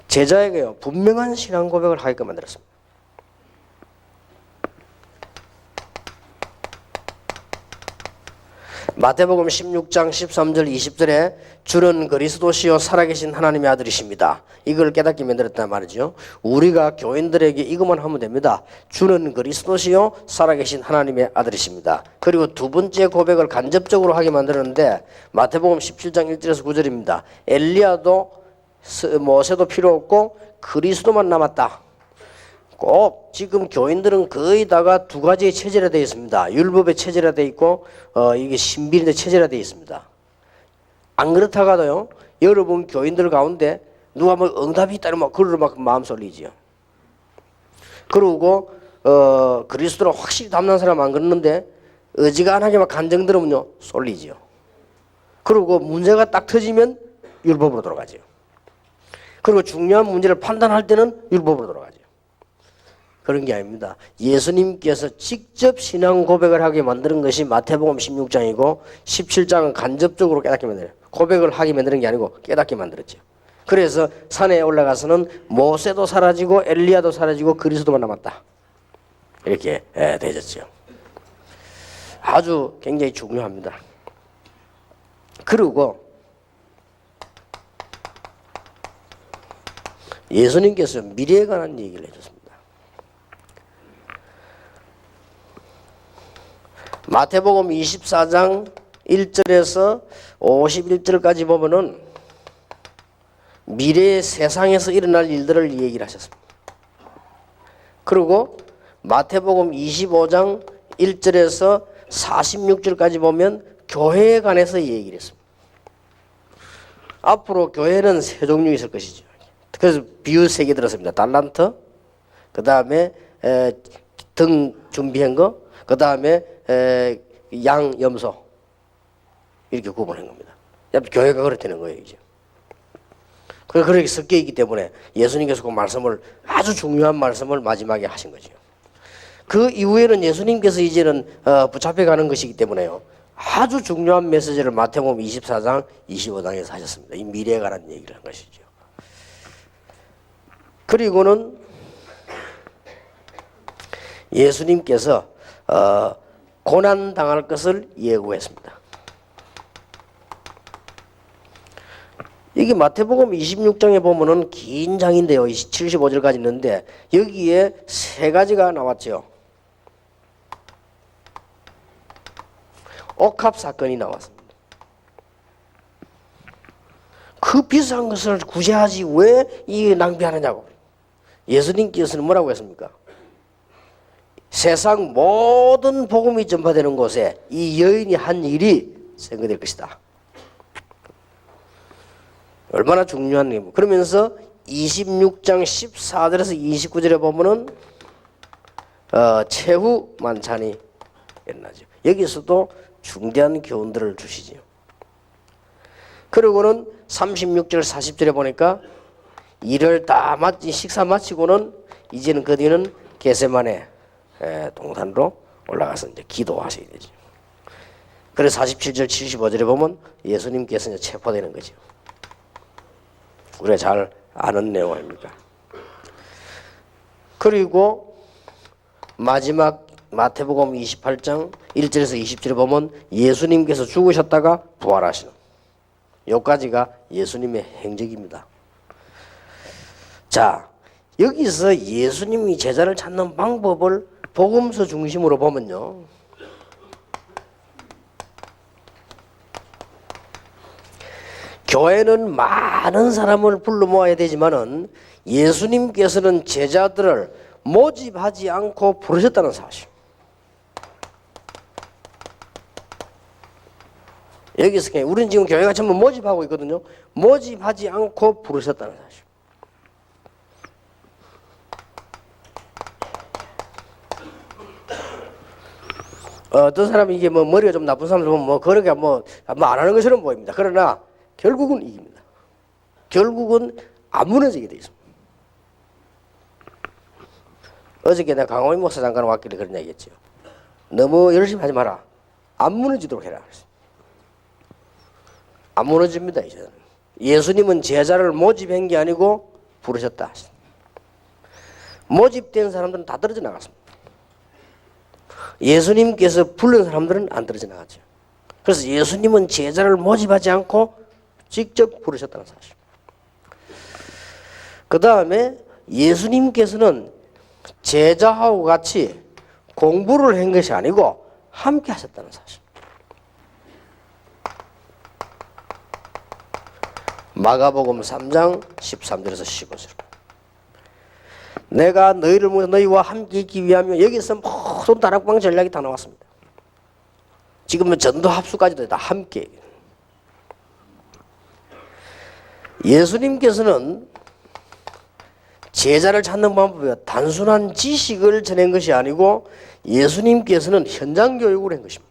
제자에게요 분명한 신앙 고백을 하게끔 만들었습니다. 마태복음 16장 13절 20절에 주는 그리스도시요 살아계신 하나님의 아들이십니다. 이걸 깨닫게 만들었단 말이죠. 우리가 교인들에게 이것만 하면 됩니다. 주는 그리스도시요 살아계신 하나님의 아들이십니다. 그리고 두 번째 고백을 간접적으로 하게 만들었는데 마태복음 17장 1절에서 9절입니다. 엘리야도 모세도 필요 없고 그리스도만 남았다. 꼭 지금 교인들은 거의 다가 두 가지의 체제로 되어 있습니다. 율법의 체제로 되어 있고 이게 신비인의 체제로 되어 있습니다. 안 그렇다가도요 여러분 교인들 가운데 누가 뭐 응답이 있다면 그걸 막 마음 쏠리지요. 그리고 그리스도를 확실히 담는 사람 안 그러는데 어지간하게 막 간정 들으면요 쏠리지요. 그리고 문제가 딱 터지면 율법으로 돌아가지요. 그리고 중요한 문제를 판단할 때는 율법으로 돌아가죠. 그런 게 아닙니다. 예수님께서 직접 신앙 고백을 하게 만드는 것이 마태복음 16장이고 17장은 간접적으로 깨닫게 만들어요. 고백을 하게 만드는 게 아니고 깨닫게 만들었죠. 그래서 산에 올라가서는 모세도 사라지고 엘리야도 사라지고 그리스도만 남았다. 이렇게 되졌죠. 아주 굉장히 중요합니다. 그리고 예수님께서 미래에 관한 얘기를 해줬습니다. 마태복음 24장 1절에서 51절까지 보면은 미래의 세상에서 일어날 일들을 얘기를 하셨습니다. 그리고 마태복음 25장 1절에서 46절까지 보면 교회에 관해서 얘기를 했습니다. 앞으로 교회는 세 종류 있을 것이죠. 그래서 비유 3개 들었습니다. 달란트, 그 다음에 등 준비한 거, 그 다음에 양, 염소 이렇게 구분한 겁니다. 교회가 그렇다는 거예요 이제. 그렇게 섞여 있기 때문에 예수님께서 그 말씀을 아주 중요한 말씀을 마지막에 하신 거죠. 그 이후에는 예수님께서 이제는 붙잡혀가는 것이기 때문에요. 아주 중요한 메시지를 마태복음 24장, 25장에서 하셨습니다. 이 미래에 관한 얘기를 한 것이죠. 그리고는 예수님께서 고난 당할 것을 예고했습니다. 이게 마태복음 26장에 보면은 긴 장인데요. 75절까지 있는데 여기에 3가지가 나왔죠. 옥합 사건이 나왔습니다. 그 비싼 것을 구제하지 왜 이 낭비하느냐고. 예수님께서는 뭐라고 했습니까? 세상 모든 복음이 전파되는 곳에 이 여인이 한 일이 생겨될 것이다. 얼마나 중요한 일. 그러면서 26장 14절에서 29절에 보면은 최후 만찬이 일어나죠. 여기서도 중대한 교훈들을 주시지요. 그리고는 36절 40절에 보니까 일을 다 식사 마치고는 이제는 그 뒤는 겟세마네 동산으로 올라가서 이제 기도하셔야 되죠. 그래서 47절 75절에 보면 예수님께서 이제 체포되는 거죠. 우리가 잘 아는 내용 아닙니까? 그리고 마지막 마태복음 28장 1절에서 20절에 보면 예수님께서 죽으셨다가 부활하시는 여기까지가 예수님의 행적입니다. 자, 여기서 예수님이 제자를 찾는 방법을 복음서 중심으로 보면요, 교회는 많은 사람을 불러 모아야 되지만은 예수님께서는 제자들을 모집하지 않고 부르셨다는 사실. 여기서 우리는 지금 교회가 전부 모집하고 있거든요. 모집하지 않고 부르셨다는 사실. 어떤 사람이 이게 뭐 머리가 좀 나쁜 사람들 보면 뭐 그렇게 뭐 안 하는 것처럼 보입니다. 그러나 결국은 이깁니다. 결국은 안 무너지게 돼 있습니다. 어저께 내가 강호희 목사 장관 왔길래 그런 얘기했죠. 너무 열심히 하지 마라. 안 무너지도록 해라. 안 무너집니다. 이제는. 예수님은 제자를 모집한 게 아니고 부르셨다. 모집된 사람들은 다 떨어져 나갔습니다. 예수님께서 부른 사람들은 안 떨어져 나갔죠. 그래서 예수님은 제자를 모집하지 않고 직접 부르셨다는 사실. 그 다음에 예수님께서는 제자하고 같이 공부를 한 것이 아니고 함께 하셨다는 사실. 마가복음 3장 13절에서 15절. 내가 너희와 함께 있기 위하면, 여기서 모든 다락방 전략이 다 나왔습니다. 지금은 전도 합수까지도 다 함께. 예수님께서는 제자를 찾는 방법이 단순한 지식을 전한 것이 아니고 예수님께서는 현장 교육을 한 것입니다.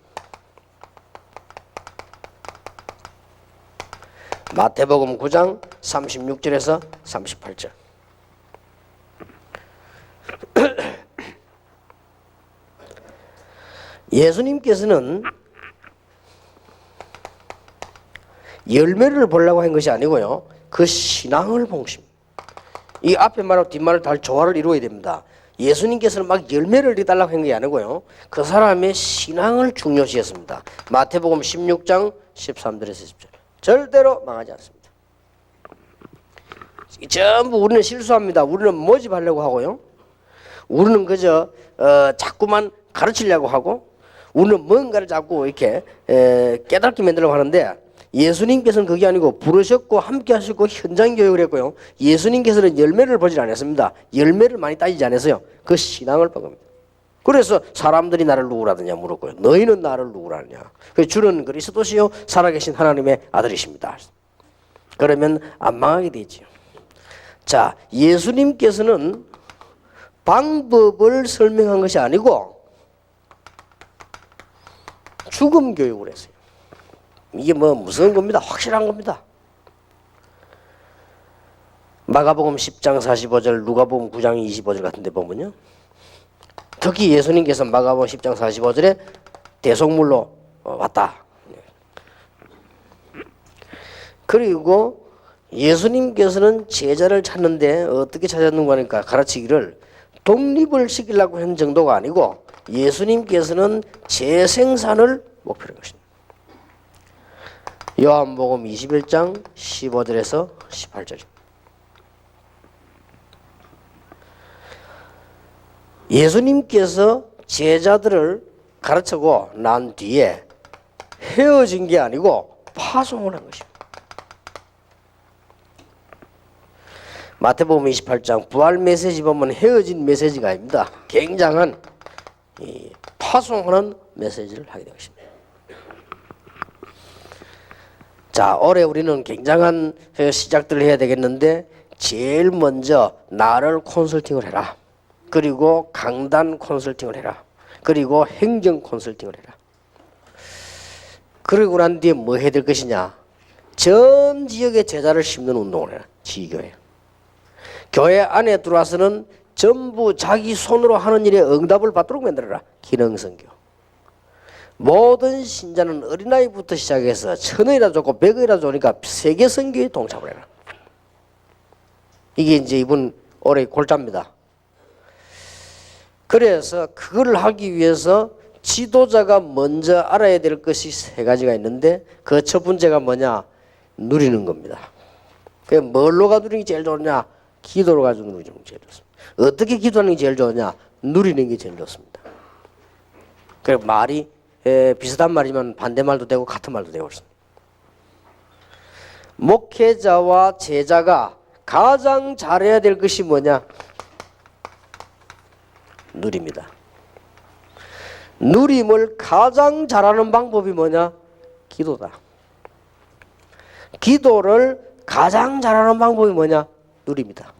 마태복음 9장 36절에서 38절. 예수님께서는 열매를 보려고 한 것이 아니고요, 그 신앙을 봉십니다. 이 앞에 말하고 뒷말을 다 조화를 이루어야 됩니다. 예수님께서는 막 열매를 내달라고 한 게 아니고요. 그 사람의 신앙을 중요시했습니다. 마태복음 16장 13절에서 10절. 절대로 망하지 않습니다. 전부 우리는 실수합니다. 우리는 모집하려고 하고요. 우리는 그저 자꾸만 가르치려고 하고, 우리는 뭔가를 자꾸 이렇게 깨닫게 만들려고 하는데, 예수님께서는 그게 아니고 부르셨고 함께 하셨고 현장 교육을 했고요. 예수님께서는 열매를 보지 않았습니다. 열매를 많이 따지지 않았어요. 그 신앙을 본 겁니다. 그래서 사람들이 나를 누구라느냐 물었고요. 너희는 나를 누구라느냐. 주는 그리스도시요 살아계신 하나님의 아들이십니다. 그러면 안 망하게 되죠. 자, 예수님께서는 방법을 설명한 것이 아니고 죽음 교육을 했어요. 이게 뭐 무서운 겁니다. 확실한 겁니다. 마가복음 10장 45절, 누가복음 9장 25절 같은 데 보면요. 특히 예수님께서 마가복음 10장 45절에 대속물로 왔다. 그리고 예수님께서는 제자를 찾는데 어떻게 찾았는가 하니까 가르치기를 독립을 시키려고 한 정도가 아니고 예수님께서는 재생산을 목표로 한 것입니다. 요한복음 21장 15절에서 18절입니다. 예수님께서 제자들을 가르치고 난 뒤에 헤어진 게 아니고 파송을 한 것입니다. 마태복음 28장 부활 메시지 보면 헤어진 메시지가 아닙니다. 굉장한 파송하는 메시지를 하게 된 것입니다. 자, 올해 우리는 굉장한 시작들을 해야 되겠는데 제일 먼저 나를 컨설팅을 해라. 그리고 강단 컨설팅을 해라. 그리고 행정 컨설팅을 해라. 그리고 난 뒤에 뭐 해야 될 것이냐. 전 지역에 제자를 심는 운동을 해라. 지교회. 교회 안에 들어와서는 전부 자기 손으로 하는 일에 응답을 받도록 만들어라. 기능선교. 모든 신자는 어린아이부터 시작해서 1,000원이라도 좋고 100원이라도 좋으니까 세계 선교에 동참을 해라. 이게 이제 이번 올해 골자입니다. 그래서 그걸 하기 위해서 지도자가 먼저 알아야 될 것이 3가지가 있는데 그 첫 번째가 뭐냐? 누리는 겁니다. 그게 뭘로 가누리는 게 제일 좋냐? 기도로 가지고 누리는 게 제일 좋습니다. 어떻게 기도하는 게 제일 좋냐? 누리는 게 제일 좋습니다. 그래 말이 비슷한 말이면 반대말도 되고 같은 말도 되고 그렇습니다. 목회자와 제자가 가장 잘해야 될 것이 뭐냐? 누립니다. 누림을 가장 잘하는 방법이 뭐냐? 기도다. 기도를 가장 잘하는 방법이 뭐냐? 누립니다.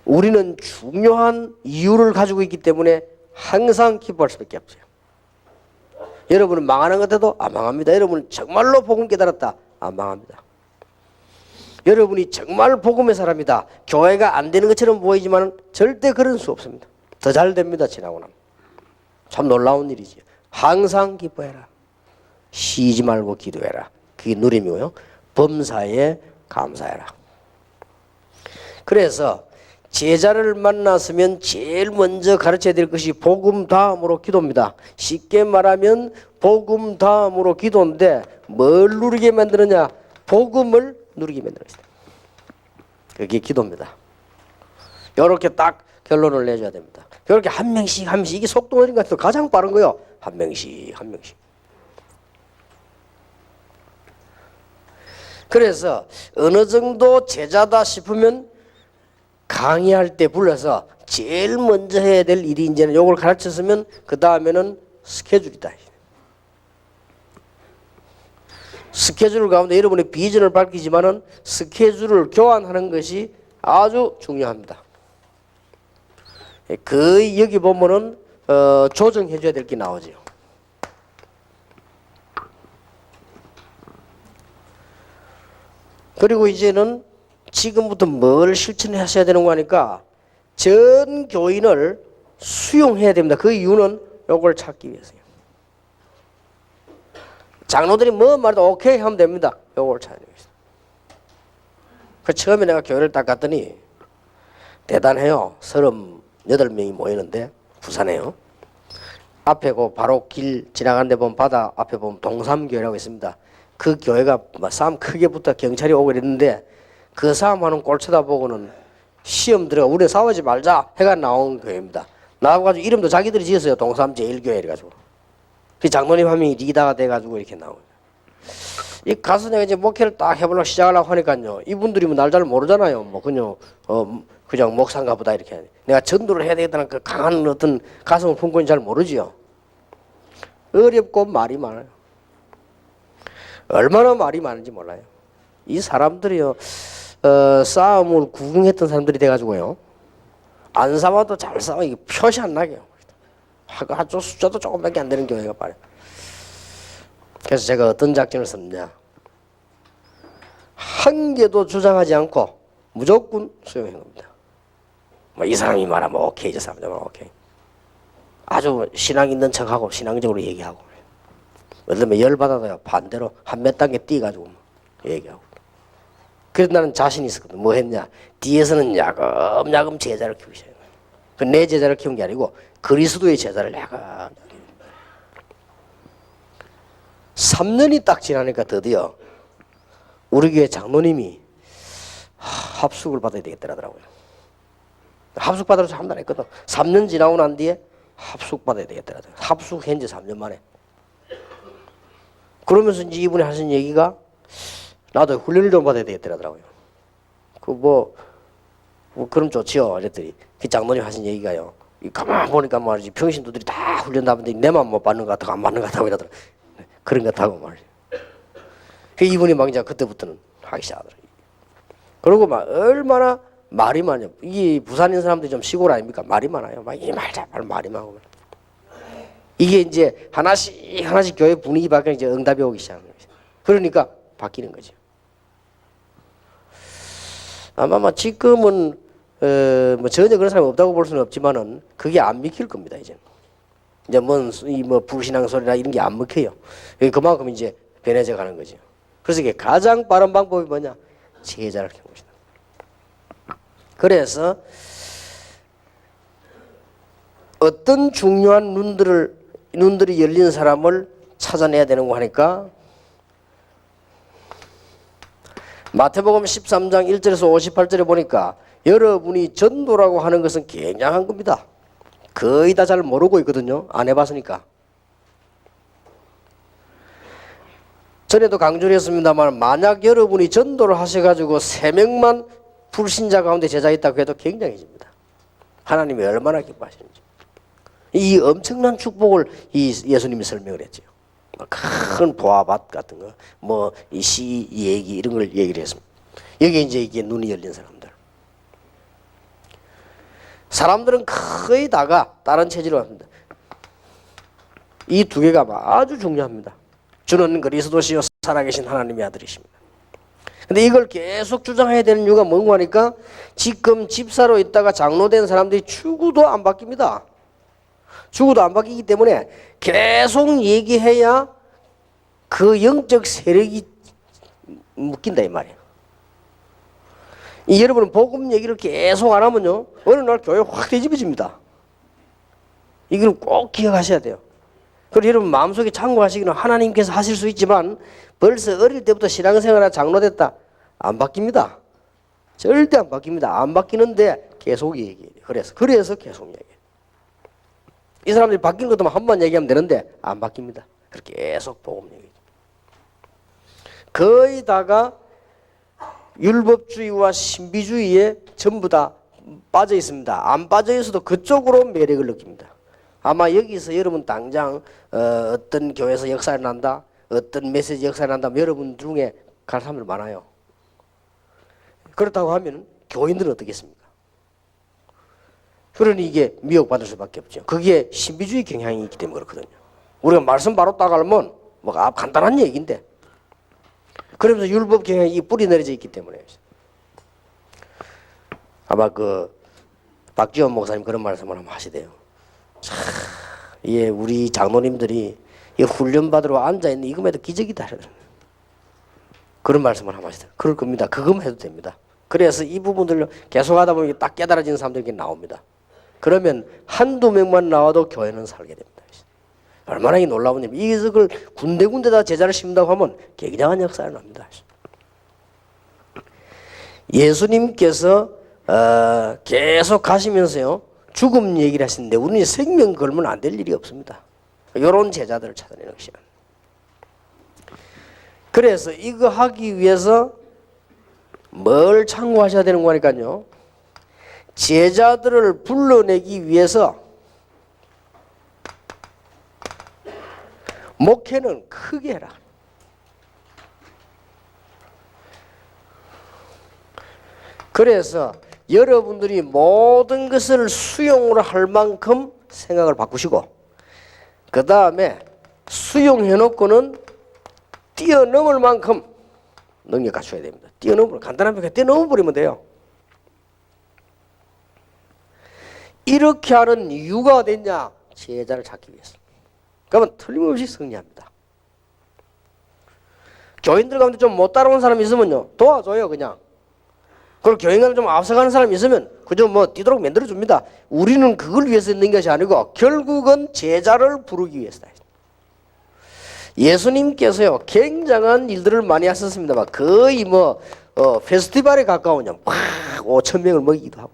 우리는 중요한 이유를 가지고 있기 때문에 항상 기뻐할 수밖에 없어요. 여러분은 망하는 것 같아도 안 망합니다. 여러분은 정말로 복음 깨달았다. 안 망합니다. 여러분이 정말 복음의 사람이다. 교회가 안 되는 것처럼 보이지만 절대 그런 수 없습니다. 더 잘 됩니다. 지나고 나면. 참 놀라운 일이지. 항상 기뻐해라. 쉬지 말고 기도해라. 그게 누림이고요. 범사에 감사해라. 그래서 제자를 만났으면 제일 먼저 가르쳐야 될 것이 복음 다음으로 기도입니다. 쉽게 말하면 복음 다음으로 기도인데 뭘 누리게 만드느냐? 복음을 누리게 만들었어요. 그게 기도입니다. 이렇게 딱 결론을 내줘야 됩니다. 이렇게 한 명씩 이게 속도 어린 것 같아도 가장 빠른 거요. 한 명씩. 그래서 어느 정도 제자다 싶으면 강의할 때 불러서 제일 먼저 해야 될 일이 이제는 요걸 가르쳤으면 그 다음에는 스케줄이다. 스케줄 가운데 여러분의 비전을 밝히지만은 스케줄을 교환하는 것이 아주 중요합니다. 거의 여기 보면은 조정해 줘야 될 게 나오죠. 그리고 이제는 지금부터 뭘 실천하셔야 되는 거니까 전 교인을 수용해야 됩니다. 그 이유는 요걸 찾기 위해서요. 장로들이 뭐 말해도 오케이 하면 됩니다. 요걸 찾기 위해서. 그 처음에 내가 교회를 딱 갔더니 대단해요. 38명이 모이는데 부산에요. 앞에 그 바로 길 지나가는 데 보면 바다 앞에 보면 동삼교회라고 있습니다. 그 교회가 싸움 크게 붙어 경찰이 오고 이랬는데 그 싸움하는 꼴 쳐다보고는 시험 들어가 우리 싸우지 말자 해가 나온 교회입니다. 나와가지고 이름도 자기들이 지었어요. 동삼 제1교회 이래가지고. 그 장로님 한 명이 리더가 돼가지고 이렇게 나오고. 이 가서 내가 이제 목회를 딱 해보려고 시작하려고 하니까요. 이분들이 뭐 날 잘 모르잖아요. 뭐 그냥 목사인가 보다 이렇게. 내가 전도를 해야 되겠다는 그 강한 어떤 가슴을 품고 있는 잘 모르지요. 어렵고 말이 많아요. 얼마나 말이 많은지 몰라요. 이 사람들이요. 싸움을 구경했던 사람들이 돼가지고요. 안 싸워도 잘 싸워. 이게 표시 안 나게요. 한쪽 숫자도 조금밖에 안 되는 교회가 말이에요. 그래서 제가 어떤 작전을 썼냐. 한 개도 주장하지 않고 무조건 수용한 겁니다. 뭐 이 사람이 말하면 오케이, 저 사람이 말하면 오케이. 아주 신앙 있는 척하고 신앙적으로 얘기하고. 예를 들면 열받아도요. 반대로 한 몇 단계 뛰어가지고 얘기하고. 그래서 나는 자신이 있었거든. 뭐 했냐. 뒤에서는 야금야금 제자를 키우기 시작해요. 내 제자를 키운 게 아니고 그리스도의 제자를 야금야금. 3년이 딱 지나니까 드디어 우리 교회 장로님이 합숙을 받아야 되겠더라고요. 합숙 받으러 한 달 했거든. 3년 지나고 난 뒤에 합숙 받아야 되겠더라고요. 합숙한 지 3년 만에. 그러면서 이제 이분이 하신 얘기가 나도 훈련을 좀 받아야 되겠더라고요. 그럼 좋지요. 그랬더니 그 장로님 하신 얘기가요. 가만 보니까 말이지 평신도들이 다 훈련 받는데 내만 못 받는 것 같다고 안 받는 것 같다고 이러더라고요. 그런 것 같다고 말이에요. 그 이분이 막 이제 그때부터는 하기 시작하더라고요. 그리고 막 얼마나 말이 많아요. 이 부산인 사람들이 좀 시골 아닙니까? 말이 많아요. 막 이 말 저 말 말이 많고. 이게 이제 하나씩 교회 분위기 바뀌면 이제 응답이 오기 시작하는 거죠. 그러니까 바뀌는 거죠. 아마 지금은 뭐 전혀 그런 사람이 없다고 볼 수는 없지만은 그게 안 믿길 겁니다. 이제 불신앙 소리나 이런 게 안 먹혀요. 그만큼 이제 변해져 가는 거죠. 그래서 이게 가장 빠른 방법이 뭐냐? 제자를 키우는 것이다. 그래서 어떤 중요한 눈들이 열린 사람을 찾아내야 되는 거 하니까 마태복음 13장 1절에서 58절에 보니까 여러분이 전도라고 하는 것은 굉장한 겁니다. 거의 다 잘 모르고 있거든요. 안 해봤으니까. 전에도 강조를 했습니다만 만약 여러분이 전도를 하셔가지고 3명만 불신자 가운데 제자 있다고 해도 굉장해집니다. 하나님이 얼마나 기뻐하시는지. 이 엄청난 축복을 예수님이 설명을 했죠. 큰 보아밭 같은 거, 이 시 얘기 이런 걸 얘기를 했습니다. 여기 이제 이게 눈이 열린 사람들. 사람들은 거의 다가 다른 체질로 합니다. 이 두 개가 아주 중요합니다. 주는 그리스도시요 살아계신 하나님의 아들이십니다. 근데 이걸 계속 주장해야 되는 이유가 뭔가 하니까 지금 집사로 있다가 장로된 사람들이 추구도 안 바뀝니다. 추구도 안 바뀌기 때문에 계속 얘기해야 그 영적 세력이 묶인다 이 말이에요. 여러분은 복음 얘기를 계속 안 하면요 어느 날 교회 확 뒤집어집니다. 이걸 꼭 기억하셔야 돼요. 그리고 여러분 마음속에 참고하시기는 하나님께서 하실 수 있지만 벌써 어릴 때부터 신앙생활에 장로됐다 안 바뀝니다. 절대 안 바뀝니다. 안 바뀌는데 계속 얘기해요. 그래서 계속 얘기해요. 이 사람들이 바뀐 것도 한 번 얘기하면 되는데 안 바뀝니다. 그렇게 계속 복음 얘기해요. 거의 다가 율법주의와 신비주의에 전부 다 빠져 있습니다. 안 빠져 있어도 그쪽으로 매력을 느낍니다. 아마 여기서 여러분 당장 어떤 교회에서 역사를 난다, 어떤 메시지 역사를 난다, 여러분 중에 갈 사람들 많아요. 그렇다고 하면 교인들은 어떻겠습니까? 그러니 이게 미혹받을 수밖에 없죠. 그게 신비주의 경향이 있기 때문에 그렇거든요. 우리가 말씀 바로 따가면 간단한 얘기인데 그러면서 율법 경향이 뿌리 내려져 있기 때문에 아마 박지원 목사님 그런 말씀을 한번 하시대요. 우리 장로님들이 훈련 받으러 앉아 있는 이것만 해도 기적이다. 그런 말씀을 한번 하시대요. 그럴 겁니다. 그것만 해도 됩니다. 그래서 이 부분들을 계속 하다 보면 딱 깨달아지는 사람들이 나옵니다. 그러면 한두 명만 나와도 교회는 살게 됩니다. 얼마나 이 놀라운 일. 이것을 군데군데다 제자를 심는다고 하면 굉장한 역사가 납니다. 예수님께서 계속 가시면서요 죽음 얘기를 하시는데 우리는 생명 걸면 안 될 일이 없습니다. 이런 제자들을 찾아내는 것이야. 그래서 이거 하기 위해서 뭘 참고하셔야 되는 거니까요. 제자들을 불러내기 위해서 목회는 크게 해라. 그래서 여러분들이 모든 것을 수용을 할 만큼 생각을 바꾸시고 그 다음에 수용해놓고는 뛰어넘을 만큼 능력 갖춰야 됩니다. 간단한 표현 뛰어넘어버리면 돼요. 이렇게 하는 이유가 어딨냐? 제자를 찾기 위해서. 그러면 틀림없이 승리합니다. 교인들 가운데 좀 못 따라온 사람이 있으면요 도와줘요 그냥. 그리고 교인들 좀 앞서가는 사람이 있으면 그저 뭐 뛰도록 만들어줍니다. 우리는 그걸 위해서 있는 것이 아니고 결국은 제자를 부르기 위해서다. 예수님께서요 굉장한 일들을 많이 하셨습니다만 거의 페스티벌에 가까운 막 5,000명을 먹이기도 하고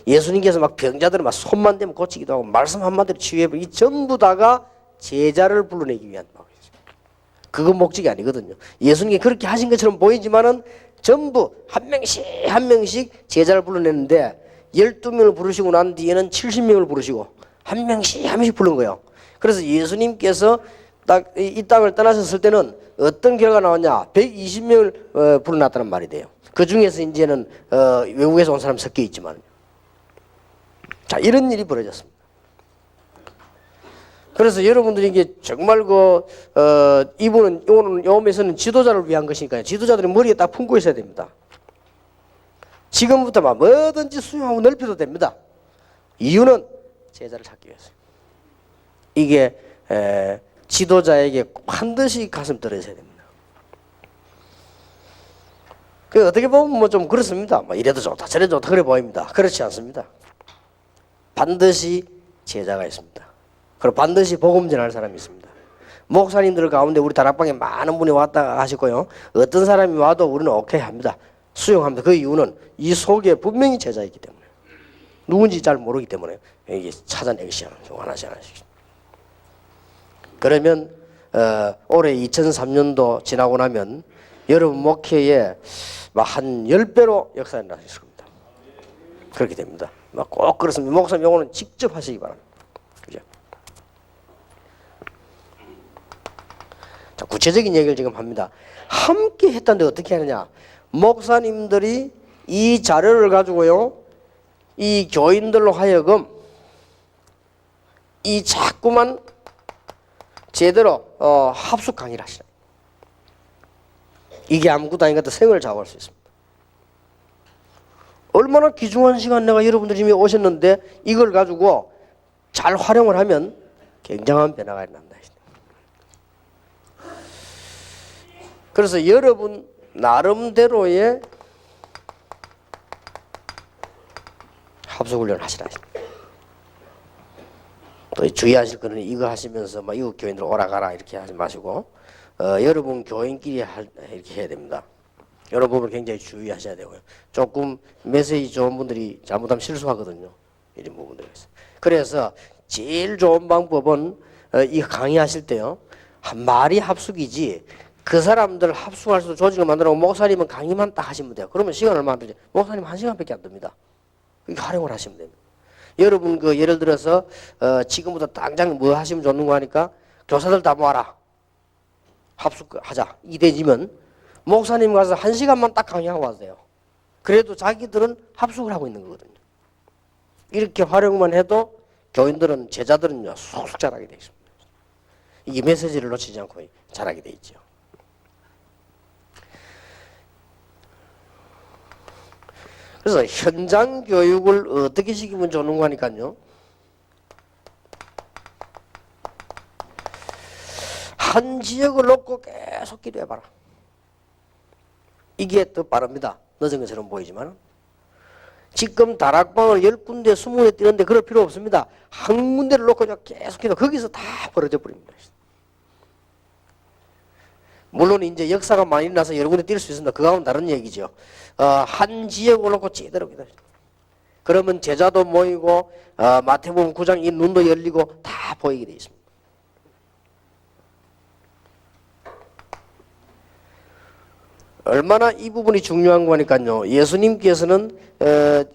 예수님께서 막 병자들을 막 손만 대면 고치기도 하고 말씀 한마디로 치유해버리고 이 전부 다가 제자를 불러내기 위한 그건 목적이 아니거든요. 예수님이 그렇게 하신 것처럼 보이지만은 전부 한 명씩 제자를 불러내는데 12명을 부르시고 난 뒤에는 70명을 부르시고 한 명씩 부른 거예요. 그래서 예수님께서 딱 이 땅을 떠나셨을 때는 어떤 결과가 나왔냐? 120명을 불러놨다는 말이 돼요. 그 중에서 이제는 외국에서 온 사람 섞여 있지만 자 이런 일이 벌어졌습니다. 그래서 여러분들이 이게 정말 이분은 오늘 요음에서는 지도자를 위한 것이니까요. 지도자들이 머리에 딱 품고 있어야 됩니다. 지금부터 막 뭐든지 수용하고 넓혀도 됩니다. 이유는 제자를 찾기 위해서. 이게 지도자에게 반드시 가슴 떨어져야 됩니다. 그 어떻게 보면 좀 그렇습니다. 이래도 좋다 저래도 좋다 그래 보입니다. 그렇지 않습니다. 반드시 제자가 있습니다. 그리고 반드시 복음 전할 사람이 있습니다. 목사님들 가운데 우리 다락방에 많은 분이 왔다 하시고요. 어떤 사람이 와도 우리는 오케이 합니다. 수용합니다. 그 이유는 이 속에 분명히 제자 있기 때문에 누군지 잘 모르기 때문에 이게 찾아내기 시작하는 하나씩. 그러면 올해 2003년도 지나고 나면 여러분 목회에 한 10배로 역사가 나실 겁니다. 그렇게 됩니다. 꼭 그렇습니다. 목사님 요거는 직접 하시기 바랍니다. 그죠? 자, 구체적인 얘기를 지금 합니다. 함께 했다는데 어떻게 하느냐? 목사님들이 이 자료를 가지고요, 이 교인들로 하여금 이 자꾸만 제대로 합숙 강의를 하시라. 이게 아무것도 아닌 것 같아 생을 좌우할 수 있습니다. 얼마나 귀중한 시간 내가 여러분들이 이미 오셨는데 이걸 가지고 잘 활용을 하면 굉장한 변화가 일어난다. 그래서 여러분 나름대로의 합숙훈련을 하시라. 또 주의하실 거는 이거 하시면서 이거 교인들 오라가라 이렇게 하지 마시고 여러분 교인끼리 이렇게 해야 됩니다. 이런 부분을 굉장히 주의하셔야 되고요. 조금 메시지 좋은 분들이 잘못하면 실수하거든요. 이런 부분들이 있어요. 그래서 제일 좋은 방법은 이 강의하실 때요. 한 말이 합숙이지 그 사람들 합숙할 수 조직을 만들고 목사님은 강의만 딱 하시면 돼요. 그러면 시간 얼마 안 들죠. 목사님 1시간밖에 안 듭니다. 이거 활용을 하시면 됩니다. 여러분 예를 들어서 지금부터 당장 뭐 하시면 좋는 거 하니까 교사들 다 모아라. 합숙하자. 이대지면 목사님 가서 1시간만 딱 강의하고 와도 돼요. 그래도 자기들은 합숙을 하고 있는 거거든요. 이렇게 활용만 해도 교인들은 제자들은요 쑥쑥 자라게 돼 있습니다. 이게 메시지를 놓치지 않고 자라게 돼 있죠. 그래서 현장 교육을 어떻게 시키면 좋은 거니까요. 한 지역을 놓고 계속 기도해봐라. 이게 더 빠릅니다. 늦은 것처럼 보이지만 지금 다락방을 10군데, 20군데 뛰는데 그럴 필요 없습니다. 한 군데를 놓고 그냥 계속해서 거기서 다 벌어져 버립니다. 물론 이제 역사가 많이 나서 여러 군데 뛸 수 있습니다. 그거하고는 다른 얘기죠. 한 지역을 놓고 찌들어옵니다. 그러면 제자도 모이고 마태복음 9장 이 눈도 열리고 다 보이게 되어 있습니다. 얼마나 이 부분이 중요한 거니까요. 예수님께서는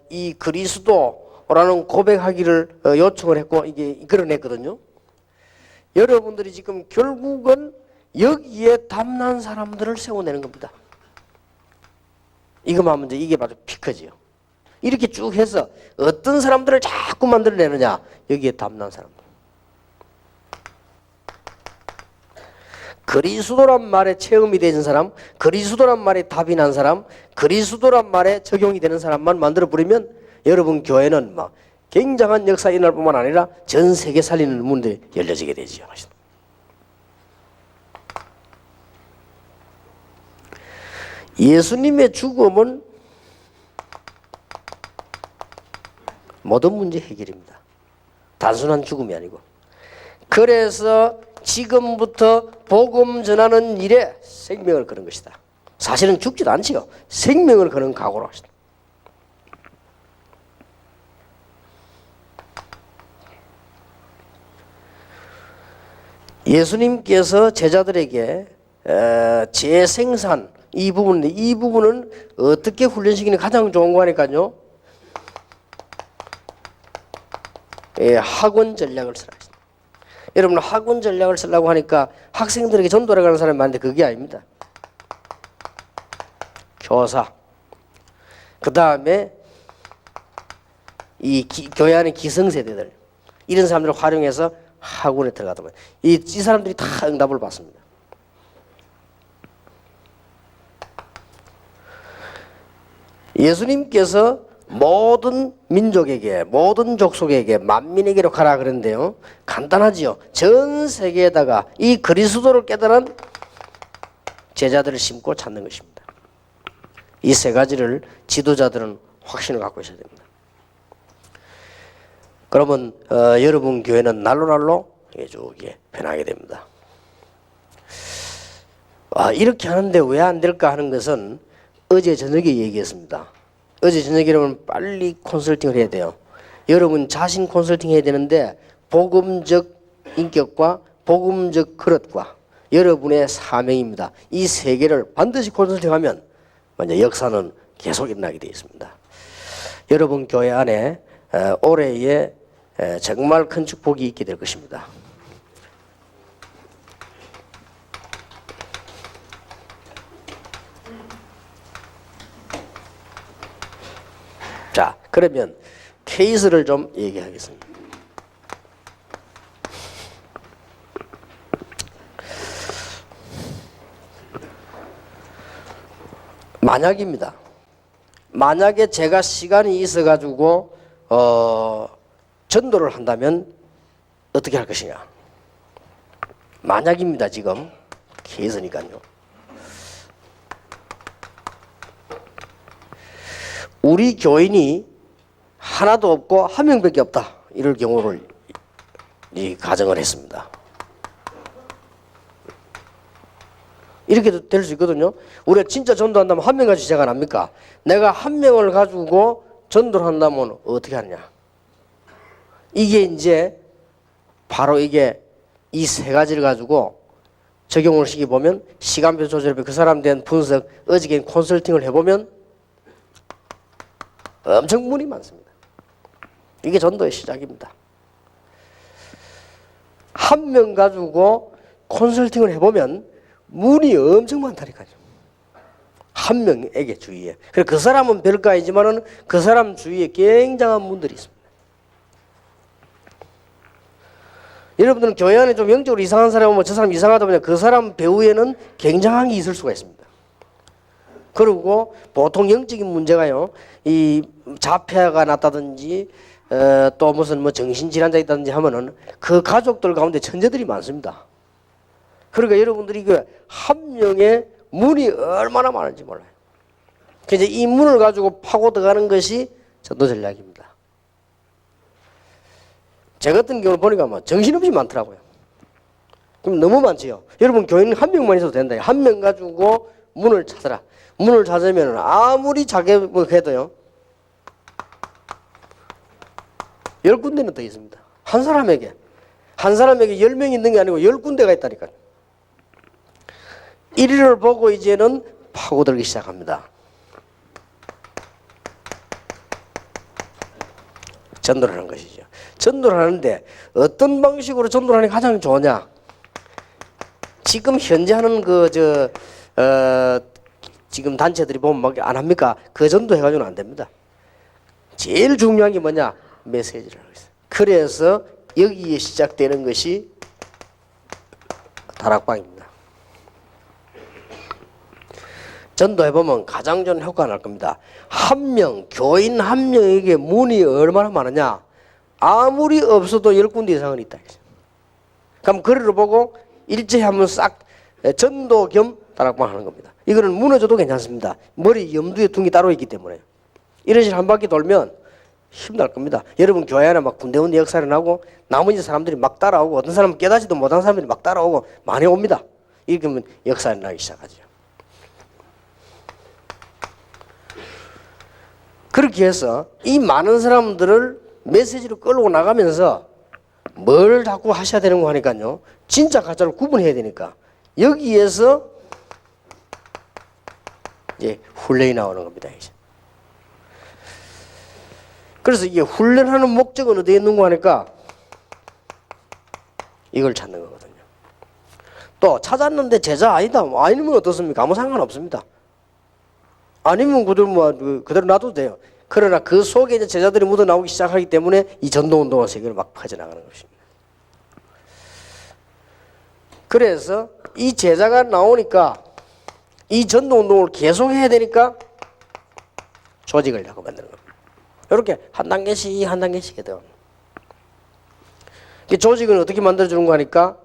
이 그리스도라는 고백하기를 요청을 했고 이게 이끌어냈거든요. 여러분들이 지금 결국은 여기에 담난 사람들을 세워내는 겁니다. 이거만 하면 이게 바로 피크지요. 이렇게 쭉 해서 어떤 사람들을 자꾸 만들어내느냐. 여기에 담난 사람들. 그리스도란 말에 체험이 되는 사람, 그리스도란 말에 답이 난 사람, 그리스도란 말에 적용이 되는 사람만 만들어 버리면 여러분 교회는 막 굉장한 역사 일어날 뿐만 아니라 전 세계 살리는 문들이 열려지게 되죠. 예수님의 죽음은 모든 문제 해결입니다. 단순한 죽음이 아니고. 그래서 지금부터 복음 전하는 일에 생명을 거는 것이다. 사실은 죽지도 않지요. 생명을 거는 각오로 하시다. 예수님께서 제자들에게 재생산 이 부분은 어떻게 훈련시키는 가장 좋은 거니까요. 학원 전략을 쓰라. 여러분 학원 전략을 쓰려고 하니까 학생들에게 전도를 가는 사람이 많은데 그게 아닙니다. 교사, 그 다음에 이 교회 안의 기성세대들 이런 사람들을 활용해서 학원에 들어가다 보면 이 사람들이 다 응답을 받습니다. 예수님께서 모든 민족에게 모든 족속에게 만민에게로 가라 그랬는데요. 간단하지요. 전 세계에다가 이 그리스도를 깨달은 제자들을 심고 찾는 것입니다. 이 세 가지를 지도자들은 확신을 갖고 있어야 됩니다. 그러면 여러분 교회는 날로 쭉 변하게 됩니다. 이렇게 하는데 왜 안 될까 하는 것은 어제 저녁에 얘기했습니다. 어제 저녁에 여러분 빨리 컨설팅을 해야 돼요. 여러분 자신 컨설팅 해야 되는데 복음적 인격과 복음적 그릇과 여러분의 사명입니다. 이 세 개를 반드시 컨설팅하면 먼저 역사는 계속 일어나게 되어 있습니다. 여러분 교회 안에 올해에 정말 큰 축복이 있게 될 것입니다. 자, 그러면 케이스를 좀 얘기하겠습니다. 만약입니다. 만약에 제가 시간이 있어가지고 전도를 한다면 어떻게 할 것이냐. 만약입니다. 지금 케이스니까요. 우리 교인이 하나도 없고 한 명밖에 없다. 이럴 경우를 가정을 했습니다. 이렇게도 될 수 있거든요. 우리가 진짜 전도한다면 한 명 가지고 시작 안 합니까? 내가 한 명을 가지고 전도를 한다면 어떻게 하느냐. 이게 이제 바로 이게 이 세 가지를 가지고 적용을 시켜보면 시간표 조절표 그 사람에 대한 분석 어저께 컨설팅을 해보면 엄청 문이 많습니다. 이게 전도의 시작입니다. 한 명 가지고 컨설팅을 해보면 문이 엄청 많다니까요. 한 명에게 주위에. 그래서 그 사람은 별거아니지만은 그 사람 주위에 굉장한 문들이 있습니다. 여러분들은 교회 안에 좀 영적으로 이상한 사람이 오면 저 사람 이상하다 보면 그 사람 배후에는 굉장한 게 있을 수가 있습니다. 그리고 보통 영적인 문제가요, 이 자폐가 났다든지 또 무슨 뭐 정신질환자 있다든지 하면은 그 가족들 가운데 천재들이 많습니다. 그러니까 여러분들이 그 한 명의 문이 얼마나 많은지 몰라요. 그래서 이 문을 가지고 파고 들어가는 것이 전도 전략입니다. 제 같은 경우 보니까 뭐 정신없이 많더라고요. 그럼 너무 많지요. 여러분 교인 한 명만 있어도 된다. 한 명 가지고 문을 찾아라. 문을 찾으면 아무리 자격을 해도요 10군데는 더 있습니다. 한 사람에게 10명이 있는 게 아니고 10군데가 있다니까요. 이리를 보고 이제는 파고들기 시작합니다. 전도를 하는 것이죠. 전도를 하는데 어떤 방식으로 전도를 하는 게 가장 좋으냐? 지금 현재 하는 지금 단체들이 보면 막 안 합니까? 그 전도 해가지고는 안 됩니다. 제일 중요한 게 뭐냐? 메시지를 하고 있어요. 그래서 여기에 시작되는 것이 다락방입니다. 전도해보면 가장 좋은 효과가 날 겁니다. 교인 한 명에게 문이 얼마나 많으냐? 아무리 없어도 10군데 이상은 있다. 그럼 거리를 보고 일제히 한번 싹 전도 겸 다락방 하는 겁니다. 이거는 무너져도 괜찮습니다. 머리 염두에 둔 게 따로 있기 때문에. 이런 식으로 한 바퀴 돌면 힘날 겁니다. 여러분 교회 안에 막 군데군데 역사를 나고 나머지 사람들이 막 따라오고 어떤 사람은 깨닫지도 못한 사람들이 막 따라오고 많이 옵니다. 이렇게 하면 역사를 나기 시작하죠. 그렇게 해서 이 많은 사람들을 메시지로 끌고 나가면서 뭘 자꾸 하셔야 되는 거 하니까요. 진짜 가짜를 구분해야 되니까 여기에서 이제 훈련이 나오는 겁니다. 이제. 그래서 이게 훈련하는 목적은 어디에 있는가 하니까 이걸 찾는 거거든요. 또 찾았는데 제자 아니다. 아니면 어떻습니까? 아무 상관없습니다. 아니면 그대로 놔둬도 돼요. 그러나 그 속에 이제 제자들이 묻어 나오기 시작하기 때문에 이 전도운동의 세계를 막 퍼져나가는 것입니다. 그래서 이 제자가 나오니까 이 전도운동을 계속해야 되니까 조직을 자꾸 만드는 겁니다. 이렇게 한 단계씩 한 단계씩 해야 돼요. 조직은 어떻게 만들어주는 거 하니까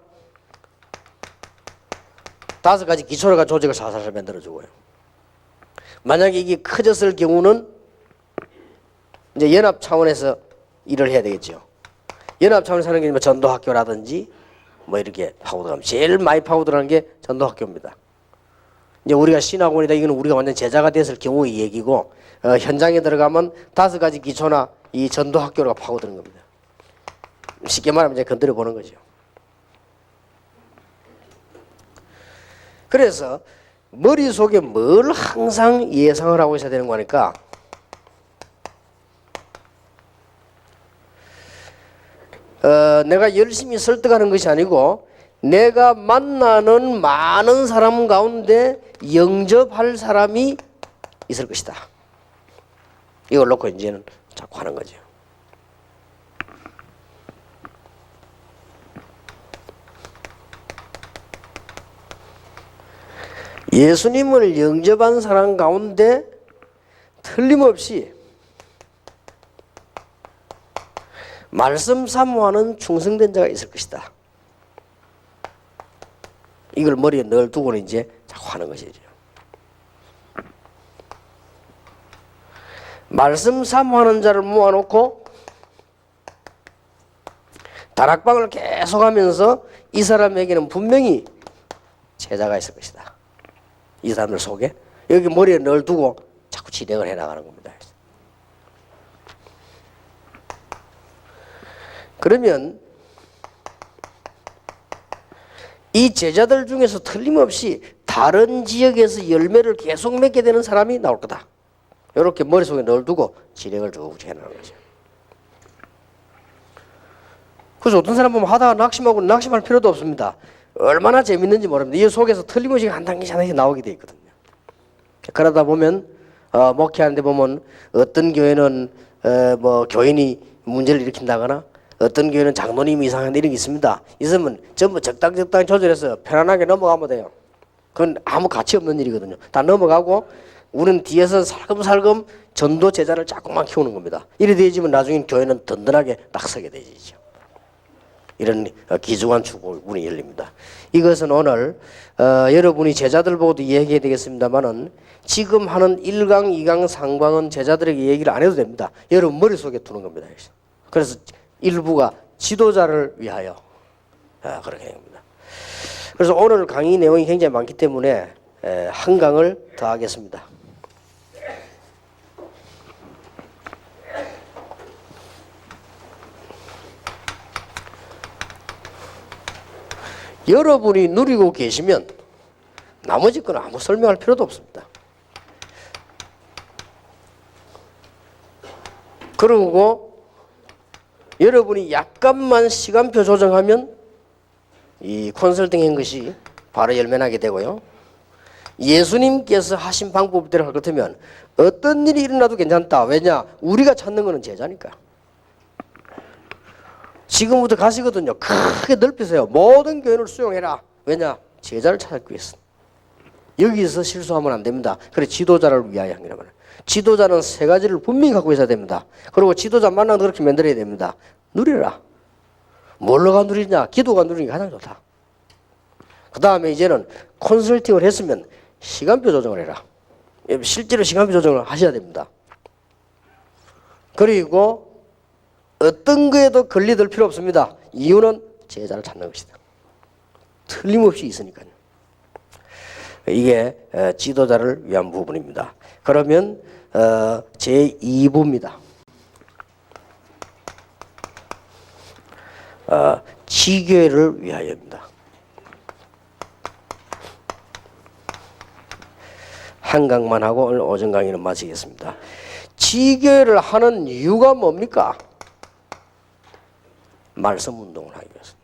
5가지 기초를 가지고 조직을 살살 만들어주고요. 만약에 이게 커졌을 경우는 이제 연합 차원에서 일을 해야 되겠죠. 연합 차원에서 하는 게 뭐 전도학교라든지 뭐 이렇게 파고들어가면 제일 많이 파고들어가는 게 전도학교입니다. 이제 우리가 신학원이다 이거는 우리가 완전 제자가 됐을 경우의 얘기고 현장에 들어가면 5가지 기초나 이 전도학교가 파고드는 겁니다. 쉽게 말하면 이제 건드려 보는 거죠. 그래서 머릿속에 뭘 항상 예상을 하고 있어야 되는 거니까 내가 열심히 설득하는 것이 아니고 내가 만나는 많은 사람 가운데 영접할 사람이 있을 것이다. 이걸 놓고 이제는 자꾸 하는 거죠. 예수님을 영접한 사람 가운데 틀림없이 말씀 사모하는 충성된 자가 있을 것이다. 이걸 머리에 늘 두고는 이제 자꾸 하는 것이죠. 말씀 사모하는 자를 모아놓고 다락방을 계속하면서 이 사람에게는 분명히 제자가 있을 것이다. 이 사람들 속에 여기 머리에 늘 두고 자꾸 진행을 해나가는 겁니다. 그러면 이 제자들 중에서 틀림없이 다른 지역에서 열매를 계속 맺게 되는 사람이 나올 거다. 이렇게 머릿속에 늘 두고 진행을 쭉 해나가는 거죠. 그래서 어떤 사람 보면 하다가 낙심하고 낙심할 필요도 없습니다. 얼마나 재밌는지 모릅니다. 이 속에서 틀림없이 한 단계씩 한 단계씩 나오게 돼 있거든요. 그러다 보면 목회하는데 보면 어떤 교회는 뭐 교인이 문제를 일으킨다거나 어떤 교회는 장로님이 이상한 이런 게 있습니다. 있으면 전부 적당히 조절해서 편안하게 넘어가면 돼요. 그건 아무 가치 없는 일이거든요. 다 넘어가고 우리는 뒤에서 살금살금 전도 제자를 자꾸만 키우는 겁니다. 이래 되지면 나중에 교회는 든든하게 딱 서게 되죠. 이런 귀중한 축복문이 열립니다. 이것은 오늘 여러분이 제자들 보고도 얘기해야 되겠습니다만은 지금 하는 1강, 2강, 3강은 제자들에게 얘기를 안 해도 됩니다. 여러분 머릿속에 두는 겁니다. 그래서 일부가 지도자를 위하여 그렇게 합니다. 그래서 오늘 강의 내용이 굉장히 많기 때문에 한 강을 더 하겠습니다. 여러분이 누리고 계시면 나머지 건 아무 설명할 필요도 없습니다. 그리고 여러분이 약간만 시간표 조정하면 이 컨설팅 한 것이 바로 열매나게 되고요. 예수님께서 하신 방법대로 할 것 같으면 어떤 일이 일어나도 괜찮다. 왜냐? 우리가 찾는 것은 제자니까. 지금부터 가시거든요. 크게 넓히세요. 모든 교회를 수용해라. 왜냐? 제자를 찾기 위해서. 여기서 실수하면 안 됩니다. 그래 지도자를 위하여 합니다. 지도자는 세 가지를 분명히 갖고 있어야 됩니다. 그리고 지도자 만나도 그렇게 만들어야 됩니다. 누리라. 뭘로가 누리냐? 기도가 누리는 게 가장 좋다. 그 다음에 이제는 컨설팅을 했으면 시간표 조정을 해라. 실제로 시간표 조정을 하셔야 됩니다. 그리고 어떤 거에도 걸리들 필요 없습니다. 이유는 제자를 찾는 것이다. 틀림없이 있으니까요. 이게 지도자를 위한 부분입니다. 그러면 제2부입니다. 지교회를 위하여입니다. 한 강만 하고 오늘 오전 강의는 마치겠습니다. 지교회를 하는 이유가 뭡니까? 말씀 운동을 하기 위해서.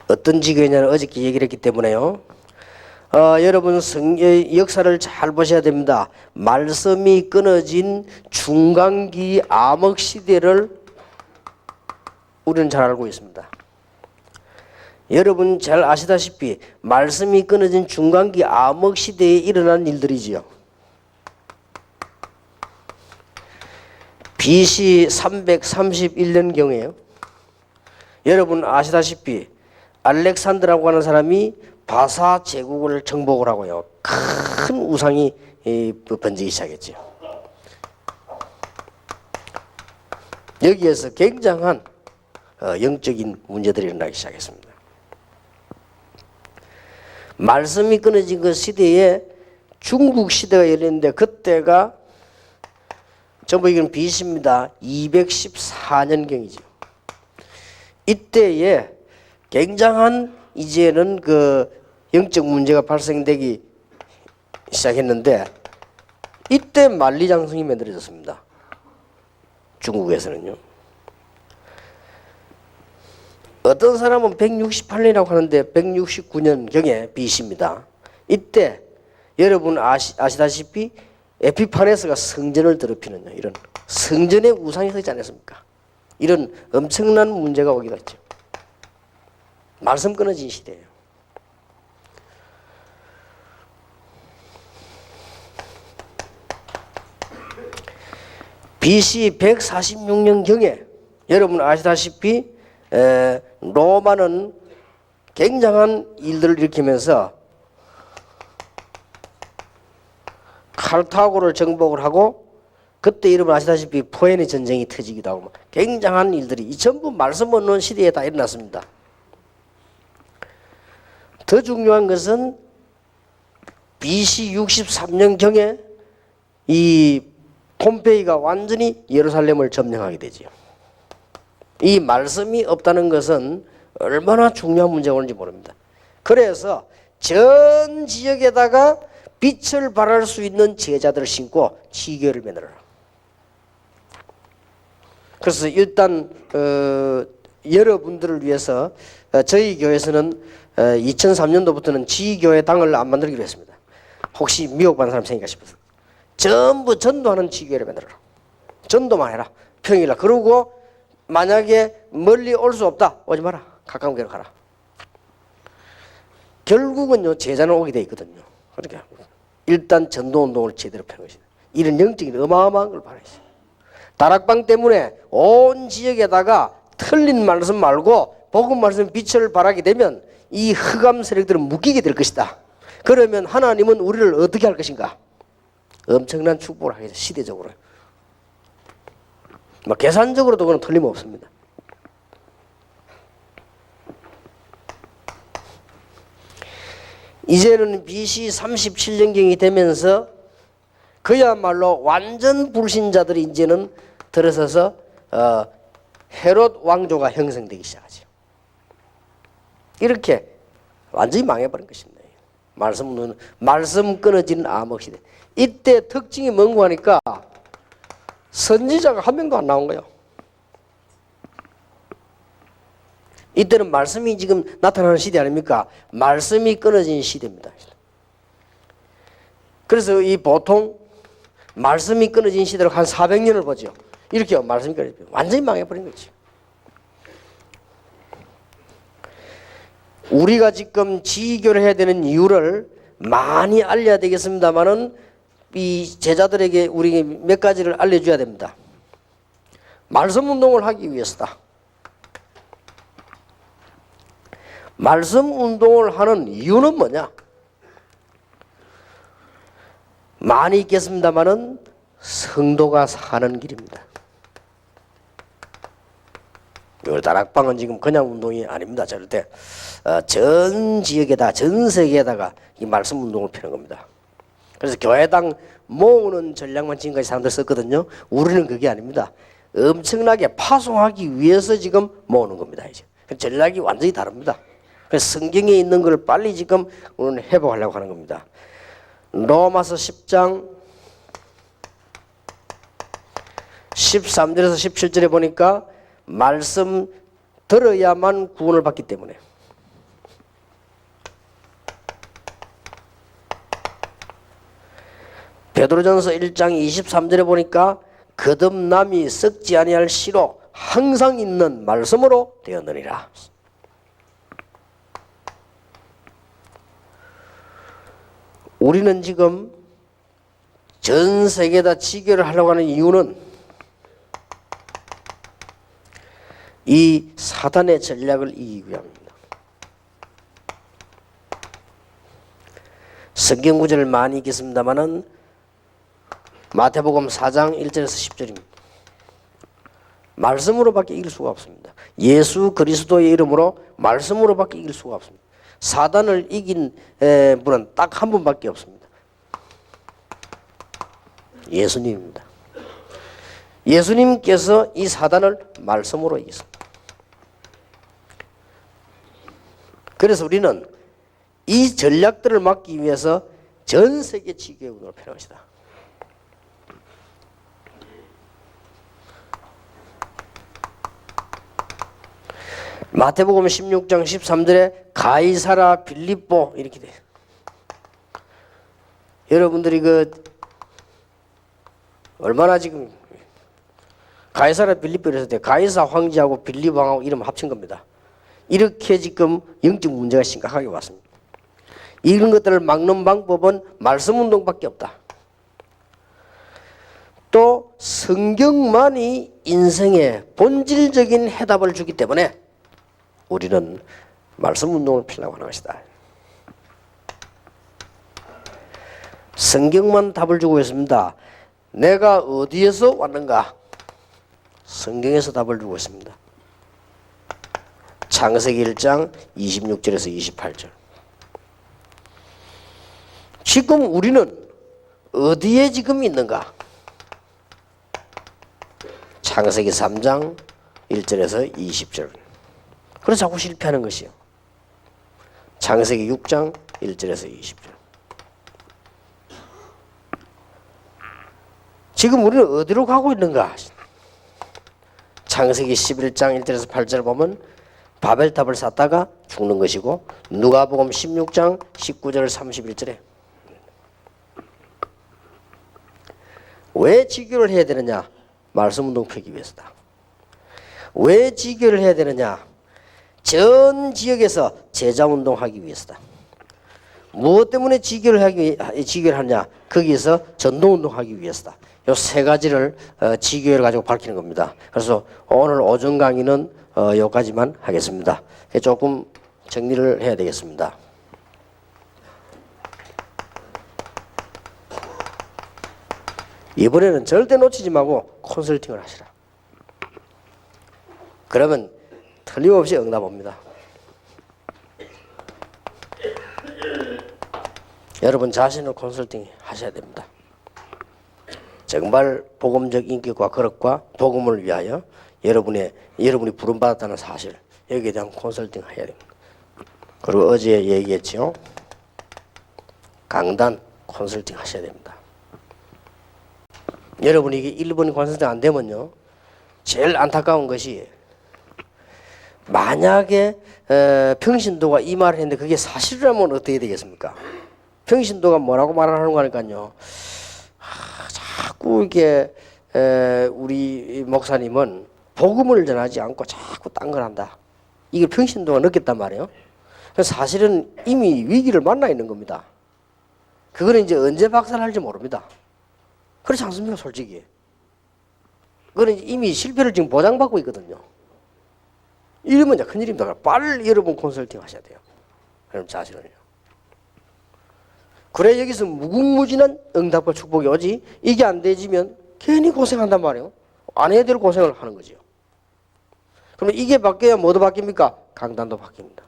어떤 지교회냐는 어저께 얘기를 했기 때문에요. 여러분 역사를 잘 보셔야 됩니다. 말씀이 끊어진 중간기 암흑 시대를 우리는 잘 알고 있습니다. 여러분 잘 아시다시피 말씀이 끊어진 중간기 암흑 시대에 일어난 일들이지요. BC 331년경에요. 여러분 아시다시피 알렉산드라고 하는 사람이 바사 제국을 정복을 하고요. 큰 우상이 번지기 시작했죠. 여기에서 굉장한 영적인 문제들이 일어나기 시작했습니다. 말씀이 끊어진 그 시대에 중국 시대가 열렸는데 그때가 전부 이건 BC입니다. 214년경이죠. 이때에 굉장한 이제는 그 영적 문제가 발생되기 시작했는데 이때 만리장성이 만들어졌습니다. 중국에서는요. 어떤 사람은 168년이라고 하는데 169년경에 BC입니다. 이때 여러분 아시다시피 에피파네스가 성전을 더럽히는 이런 성전에 우상이 서지 않았습니까? 이런 엄청난 문제가 오기도 했죠. 말씀 끊어진 시대예요. BC 146년경에 여러분 아시다시피 로마는 굉장한 일들을 일으키면서 카르타고를 정복을 하고 그때 여러분 아시다시피 포에니 전쟁이 터지기도 하고 굉장한 일들이 이 전부 말씀 없는 시대에 다 일어났습니다. 더 중요한 것은 BC 63년경에 이 폼페이가 완전히 예루살렘을 점령하게 되죠. 이 말씀이 없다는 것은 얼마나 중요한 문제가 오는지 모릅니다. 그래서 전 지역에다가 빛을 발할 수 있는 제자들을 신고 지교회를 만들어라. 그래서 일단 여러분들을 위해서 저희 교회에서는 2003년도부터는 지교회 당을 안 만들기로 했습니다. 혹시 미혹받는 사람 생길까 싶어서 전부 전도하는 지교회를 만들어라. 전도만 해라. 평일날. 그러고 만약에 멀리 올 수 없다. 오지 마라. 가까운 교회로 가라. 결국은요 제자는 오게 돼 있거든요. 그러니까 일단 전도운동을 제대로 펴는 것이다. 이런 영적인 어마어마한 걸 바라있어요. 다락방 때문에 온 지역에다가 틀린 말씀 말고 복음 말씀 빛을 발하게 되면 이 흑암 세력들은 묶이게 될 것이다. 그러면 하나님은 우리를 어떻게 할 것인가? 엄청난 축복을 하게 돼, 시대적으로. 뭐 계산적으로도 그건 틀림없습니다. 이제는 BC 37년경이 되면서 그야말로 완전 불신자들이 이제는 들어서서 헤롯 왕조가 형성되기 시작하죠. 이렇게 완전히 망해버린 것입니다. 말씀 끊어지는 암흑 시대. 이때 특징이 뭔고 하니까 선지자가 한 명도 안 나온 거예요. 이때는 말씀이 지금 나타나는 시대 아닙니까? 말씀이 끊어진 시대입니다. 그래서 이 보통 말씀이 끊어진 시대로 한 400년을 보죠. 이렇게 말씀이 끊어지면 완전히 망해버린 거지. 우리가 지금 지교를 해야 되는 이유를 많이 알려야 되겠습니다만은 이 제자들에게 우리 몇 가지를 알려줘야 됩니다. 말씀 운동을 하기 위해서다. 말씀 운동을 하는 이유는 뭐냐? 많이 있겠습니다만은 성도가 사는 길입니다. 이 다락방은 지금 그냥 운동이 아닙니다. 절대 전 지역에다 전 세계에다가 이 말씀 운동을 펴는 겁니다. 그래서 교회당 모으는 전략만 지금까지 사람들 썼거든요. 우리는 그게 아닙니다. 엄청나게 파송하기 위해서 지금 모으는 겁니다. 이제 전략이 완전히 다릅니다. 그래서 성경에 있는 걸 빨리 지금 오늘 회복하려고 하는 겁니다. 로마서 10장 13절에서 17절에 보니까 말씀 들어야만 구원을 받기 때문에 베드로전서 1장 23절에 보니까 거듭남이 썩지 아니할 씨로 항상 있는 말씀으로 되었느니라. 우리는 지금 전 세계에다 지교를 하려고 하는 이유는 이 사단의 전략을 이기기 위함입니다. 성경 구절을 많이 읽겠습니다마는 마태복음 4장 1절에서 10절입니다. 말씀으로밖에 이길 수가 없습니다. 예수 그리스도의 이름으로 말씀으로밖에 이길 수가 없습니다. 사단을 이긴 분은 딱 한 분밖에 없습니다. 예수님입니다. 예수님께서 이 사단을 말씀으로 이겼습니다. 그래서 우리는 이 전략들을 막기 위해서 전 세계 지교의 운동을 펴는 것이다. 마태복음 16장 13절에 가이사라 빌립보 이렇게 돼요. 여러분들이 얼마나 지금 가이사라 빌립보 이래서 가이사 황제하고 빌립 왕하고 이름 합친 겁니다. 이렇게 지금 영적 문제가 심각하게 왔습니다. 이런 것들을 막는 방법은 말씀 운동밖에 없다. 또 성경만이 인생의 본질적인 해답을 주기 때문에 우리는 말씀 운동을 펴려고 하는 것이다. 성경만 답을 주고 있습니다. 내가 어디에서 왔는가? 성경에서 답을 주고 있습니다. 창세기 1장 26절에서 28절. 지금 우리는 어디에 지금 있는가? 창세기 3장 1절에서 20절. 그래서 자꾸 실패하는 것이요. 창세기 6장 1절에서 20절. 지금 우리는 어디로 가고 있는가? 창세기 11장 1절에서 8절 보면 바벨탑을 쌓다가 죽는 것이고, 누가복음 16장 19절 31절에 왜 지교를 해야 되느냐? 말씀 운동 펴기 위해서다. 왜 지교를 해야 되느냐? 전 지역에서 제자 운동하기 위해서다. 무엇 때문에 지교를 하냐? 거기에서 전도 운동하기 위해서다. 요 세 가지를 지교회를 가지고 밝히는 겁니다. 그래서 오늘 오전 강의는 여기까지만 하겠습니다. 조금 정리를 해야 되겠습니다. 이번에는 절대 놓치지 말고 컨설팅을 하시라. 그러면 틀림없이 응답 옵니다. 여러분 자신을 컨설팅 하셔야 됩니다. 정말 복음적 인격과 거룩과 복음을 위하여 여러분이 부름받았다는 사실, 여기에 대한 컨설팅 해야 됩니다. 그리고 어제 얘기했죠. 강단 컨설팅 하셔야 됩니다. 여러분이 이게 1번 컨설팅 안 되면요, 제일 안타까운 것이 만약에 평신도가 이 말을 했는데 그게 사실이라면 어떻게 되겠습니까? 평신도가 뭐라고 말하는 거니까요. 자꾸 이게 우리 목사님은 복음을 전하지 않고 자꾸 딴 걸 한다. 이걸 평신도가 느꼈단 말이에요. 사실은 이미 위기를 만나 있는 겁니다. 그거는 이제 언제 박살날지 모릅니다. 그렇지 않습니까, 솔직히? 그거는 이미 실패를 지금 보장받고 있거든요. 이러면 이제 큰일입니다. 빨리 여러분 컨설팅 하셔야 돼요. 그럼 자신을요. 그래 여기서 무궁무진한 응답과 축복이 오지, 이게 안 되지면 괜히 고생한단 말이에요. 안 해야 될 고생을 하는 거죠. 그러면 이게 바뀌어야 뭐도 바뀝니까? 강단도 바뀝니다.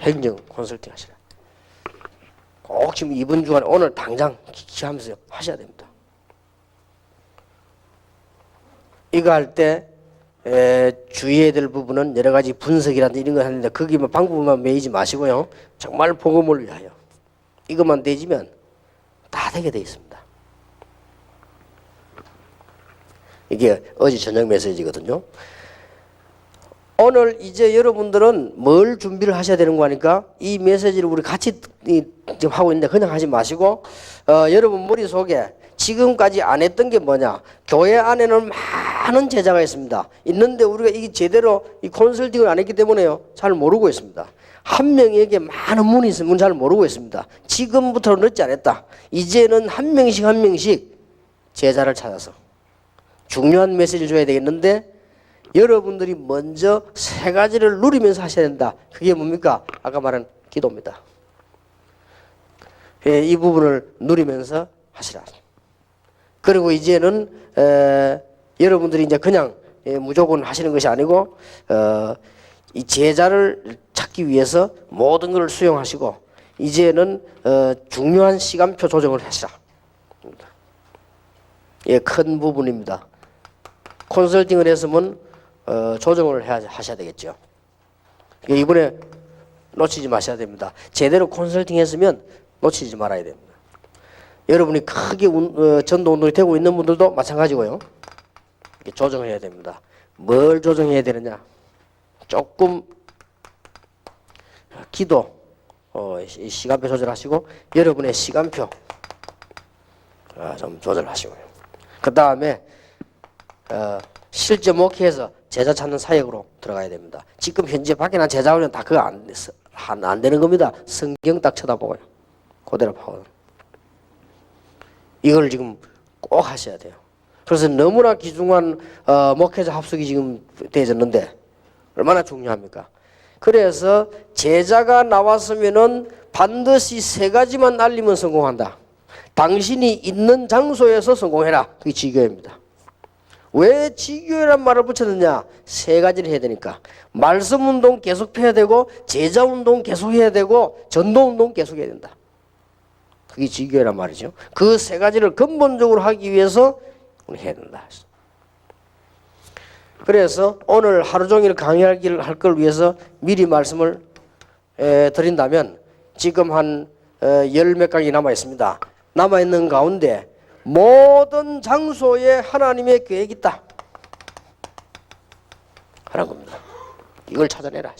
행정 컨설팅 하시라. 꼭 지금 이번 주간에 오늘 당장 기하면서 하셔야 됩니다. 이거 할 때 주의해야 될 부분은 여러 가지 분석이라든지 이런 거 하는데 거기만 방법만 매이지 마시고요. 정말 복음을 위하여 이것만 되지면 다 되게 돼 있습니다. 이게 어제 저녁 메시지거든요. 오늘 이제 여러분들은 뭘 준비를 하셔야 되는 거니까 이 메시지를 우리 같이 지금 하고 있는데 그냥 하지 마시고 여러분 머릿속에 지금까지 안 했던 게 뭐냐, 교회 안에는 많은 제자가 있습니다. 있는데 우리가 이게 제대로 이 컨설팅을 안 했기 때문에요, 잘 모르고 있습니다. 한 명에게 많은 문이 있으면 잘 모르고 있습니다. 지금부터는 늦지 않았다. 이제는 한 명씩 제자를 찾아서 중요한 메시지를 줘야 되겠는데 여러분들이 먼저 세 가지를 누리면서 하셔야 된다. 그게 뭡니까? 아까 말한 기도입니다. 이 부분을 누리면서 하시라. 그리고 이제는 여러분들이 이제 그냥 무조건 하시는 것이 아니고 이 제자를 찾기 위해서 모든 것을 수용하시고 이제는 중요한 시간표 조정을 하시라. 예, 큰 부분입니다. 컨설팅을 했으면 조정을 하셔야 되겠죠. 이번에 놓치지 마셔야 됩니다. 제대로 컨설팅 했으면 놓치지 말아야 됩니다. 여러분이 크게 전도 운동이 되고 있는 분들도 마찬가지고요. 이렇게 조정해야 됩니다. 뭘 조정해야 되느냐? 조금 기도, 시간표 조절하시고 여러분의 시간표 좀 조절하시고요. 그 다음에 실제 목회에서 제자 찾는 사역으로 들어가야 됩니다. 지금 현재 밖에 난 제자 훈련 다 그거 안 되는 겁니다. 성경 딱 쳐다보고요. 그대로 파고. 이걸 지금 꼭 하셔야 돼요. 그래서 너무나 귀중한 목회자 합숙이 지금 되어졌는데 얼마나 중요합니까? 그래서 제자가 나왔으면은 반드시 세 가지만 알리면 성공한다. 당신이 있는 장소에서 성공해라. 그게 지교회입니다. 왜 지교회란 말을 붙였느냐? 세 가지를 해야 되니까. 말씀 운동 계속 해야 되고, 제자 운동 계속 해야 되고, 전도 운동 계속 해야 된다. 그게 지교회란 말이죠. 그 세 가지를 근본적으로 하기 위해서 우리 해야 된다. 그래서 오늘 하루 종일 강의할 걸 위해서 미리 말씀을 드린다면 지금 한 열 몇 강이 남아 있습니다. 남아 있는 가운데 모든 장소에 하나님의 계획이 있다 하는 겁니다. 이걸 찾아내라.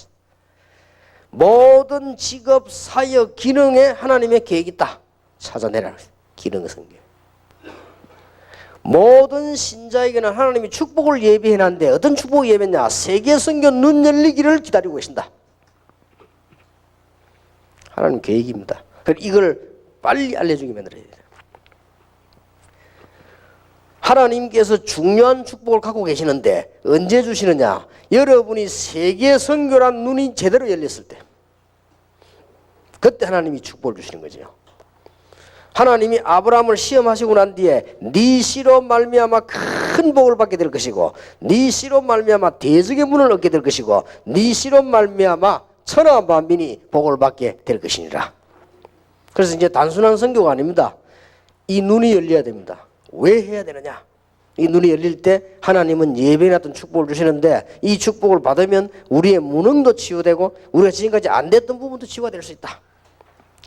모든 직업, 사역, 기능에 하나님의 계획이 있다. 찾아내라. 기능 성경. 모든 신자에게는 하나님이 축복을 예비해놨는데 어떤 축복을 예비했냐? 세계 선교 눈 열리기를 기다리고 계신다. 하나님 계획입니다. 그래서 이걸 빨리 알려주기 만들어야 돼요. 하나님께서 중요한 축복을 갖고 계시는데 언제 주시느냐? 여러분이 세계 선교란 눈이 제대로 열렸을 때, 그때 하나님이 축복을 주시는 거죠. 하나님이 아브라함을 시험하시고 난 뒤에 네 씨로 말미암아 큰 복을 받게 될 것이고, 네 씨로 말미암아 대적의 문을 얻게 될 것이고, 네 씨로 말미암아 천하 만민이 복을 받게 될 것이니라. 그래서 이제 단순한 선교가 아닙니다. 이 눈이 열려야 됩니다. 왜 해야 되느냐? 이 눈이 열릴 때 하나님은 예배에 놨던 축복을 주시는데, 이 축복을 받으면 우리의 무능도 치유되고 우리가 지금까지 안 됐던 부분도 치유가 될 수 있다.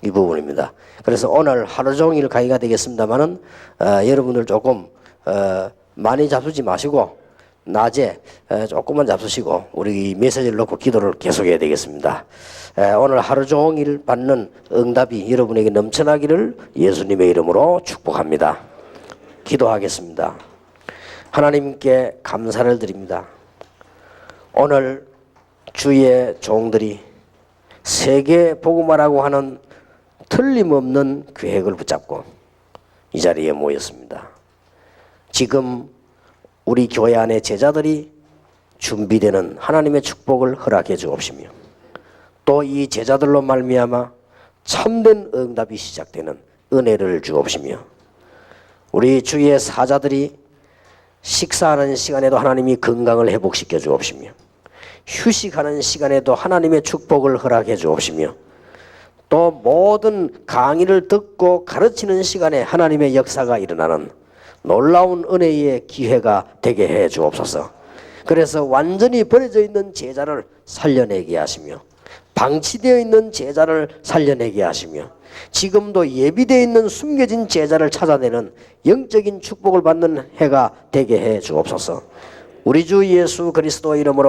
이 부분입니다. 그래서 오늘 하루 종일 강의가 되겠습니다만은 여러분들 조금 많이 잡수지 마시고 낮에 조금만 잡수시고 우리 메시지를 놓고 기도를 계속해야 되겠습니다. 오늘 하루 종일 받는 응답이 여러분에게 넘쳐나기를 예수님의 이름으로 축복합니다. 기도하겠습니다. 하나님께 감사를 드립니다. 오늘 주의 종들이 세계 복음화라고 하는 틀림없는 계획을 붙잡고 이 자리에 모였습니다. 지금 우리 교회 안에 제자들이 준비되는 하나님의 축복을 허락해 주옵시며, 또 이 제자들로 말미암아 참된 응답이 시작되는 은혜를 주옵시며, 우리 주의 사자들이 식사하는 시간에도 하나님이 건강을 회복시켜 주옵시며, 휴식하는 시간에도 하나님의 축복을 허락해 주옵시며, 또 모든 강의를 듣고 가르치는 시간에 하나님의 역사가 일어나는 놀라운 은혜의 기회가 되게 해 주옵소서. 그래서 완전히 버려져 있는 제자를 살려내게 하시며, 방치되어 있는 제자를 살려내게 하시며, 지금도 예비되어 있는 숨겨진 제자를 찾아내는 영적인 축복을 받는 해가 되게 해 주옵소서. 우리 주 예수 그리스도 이름으로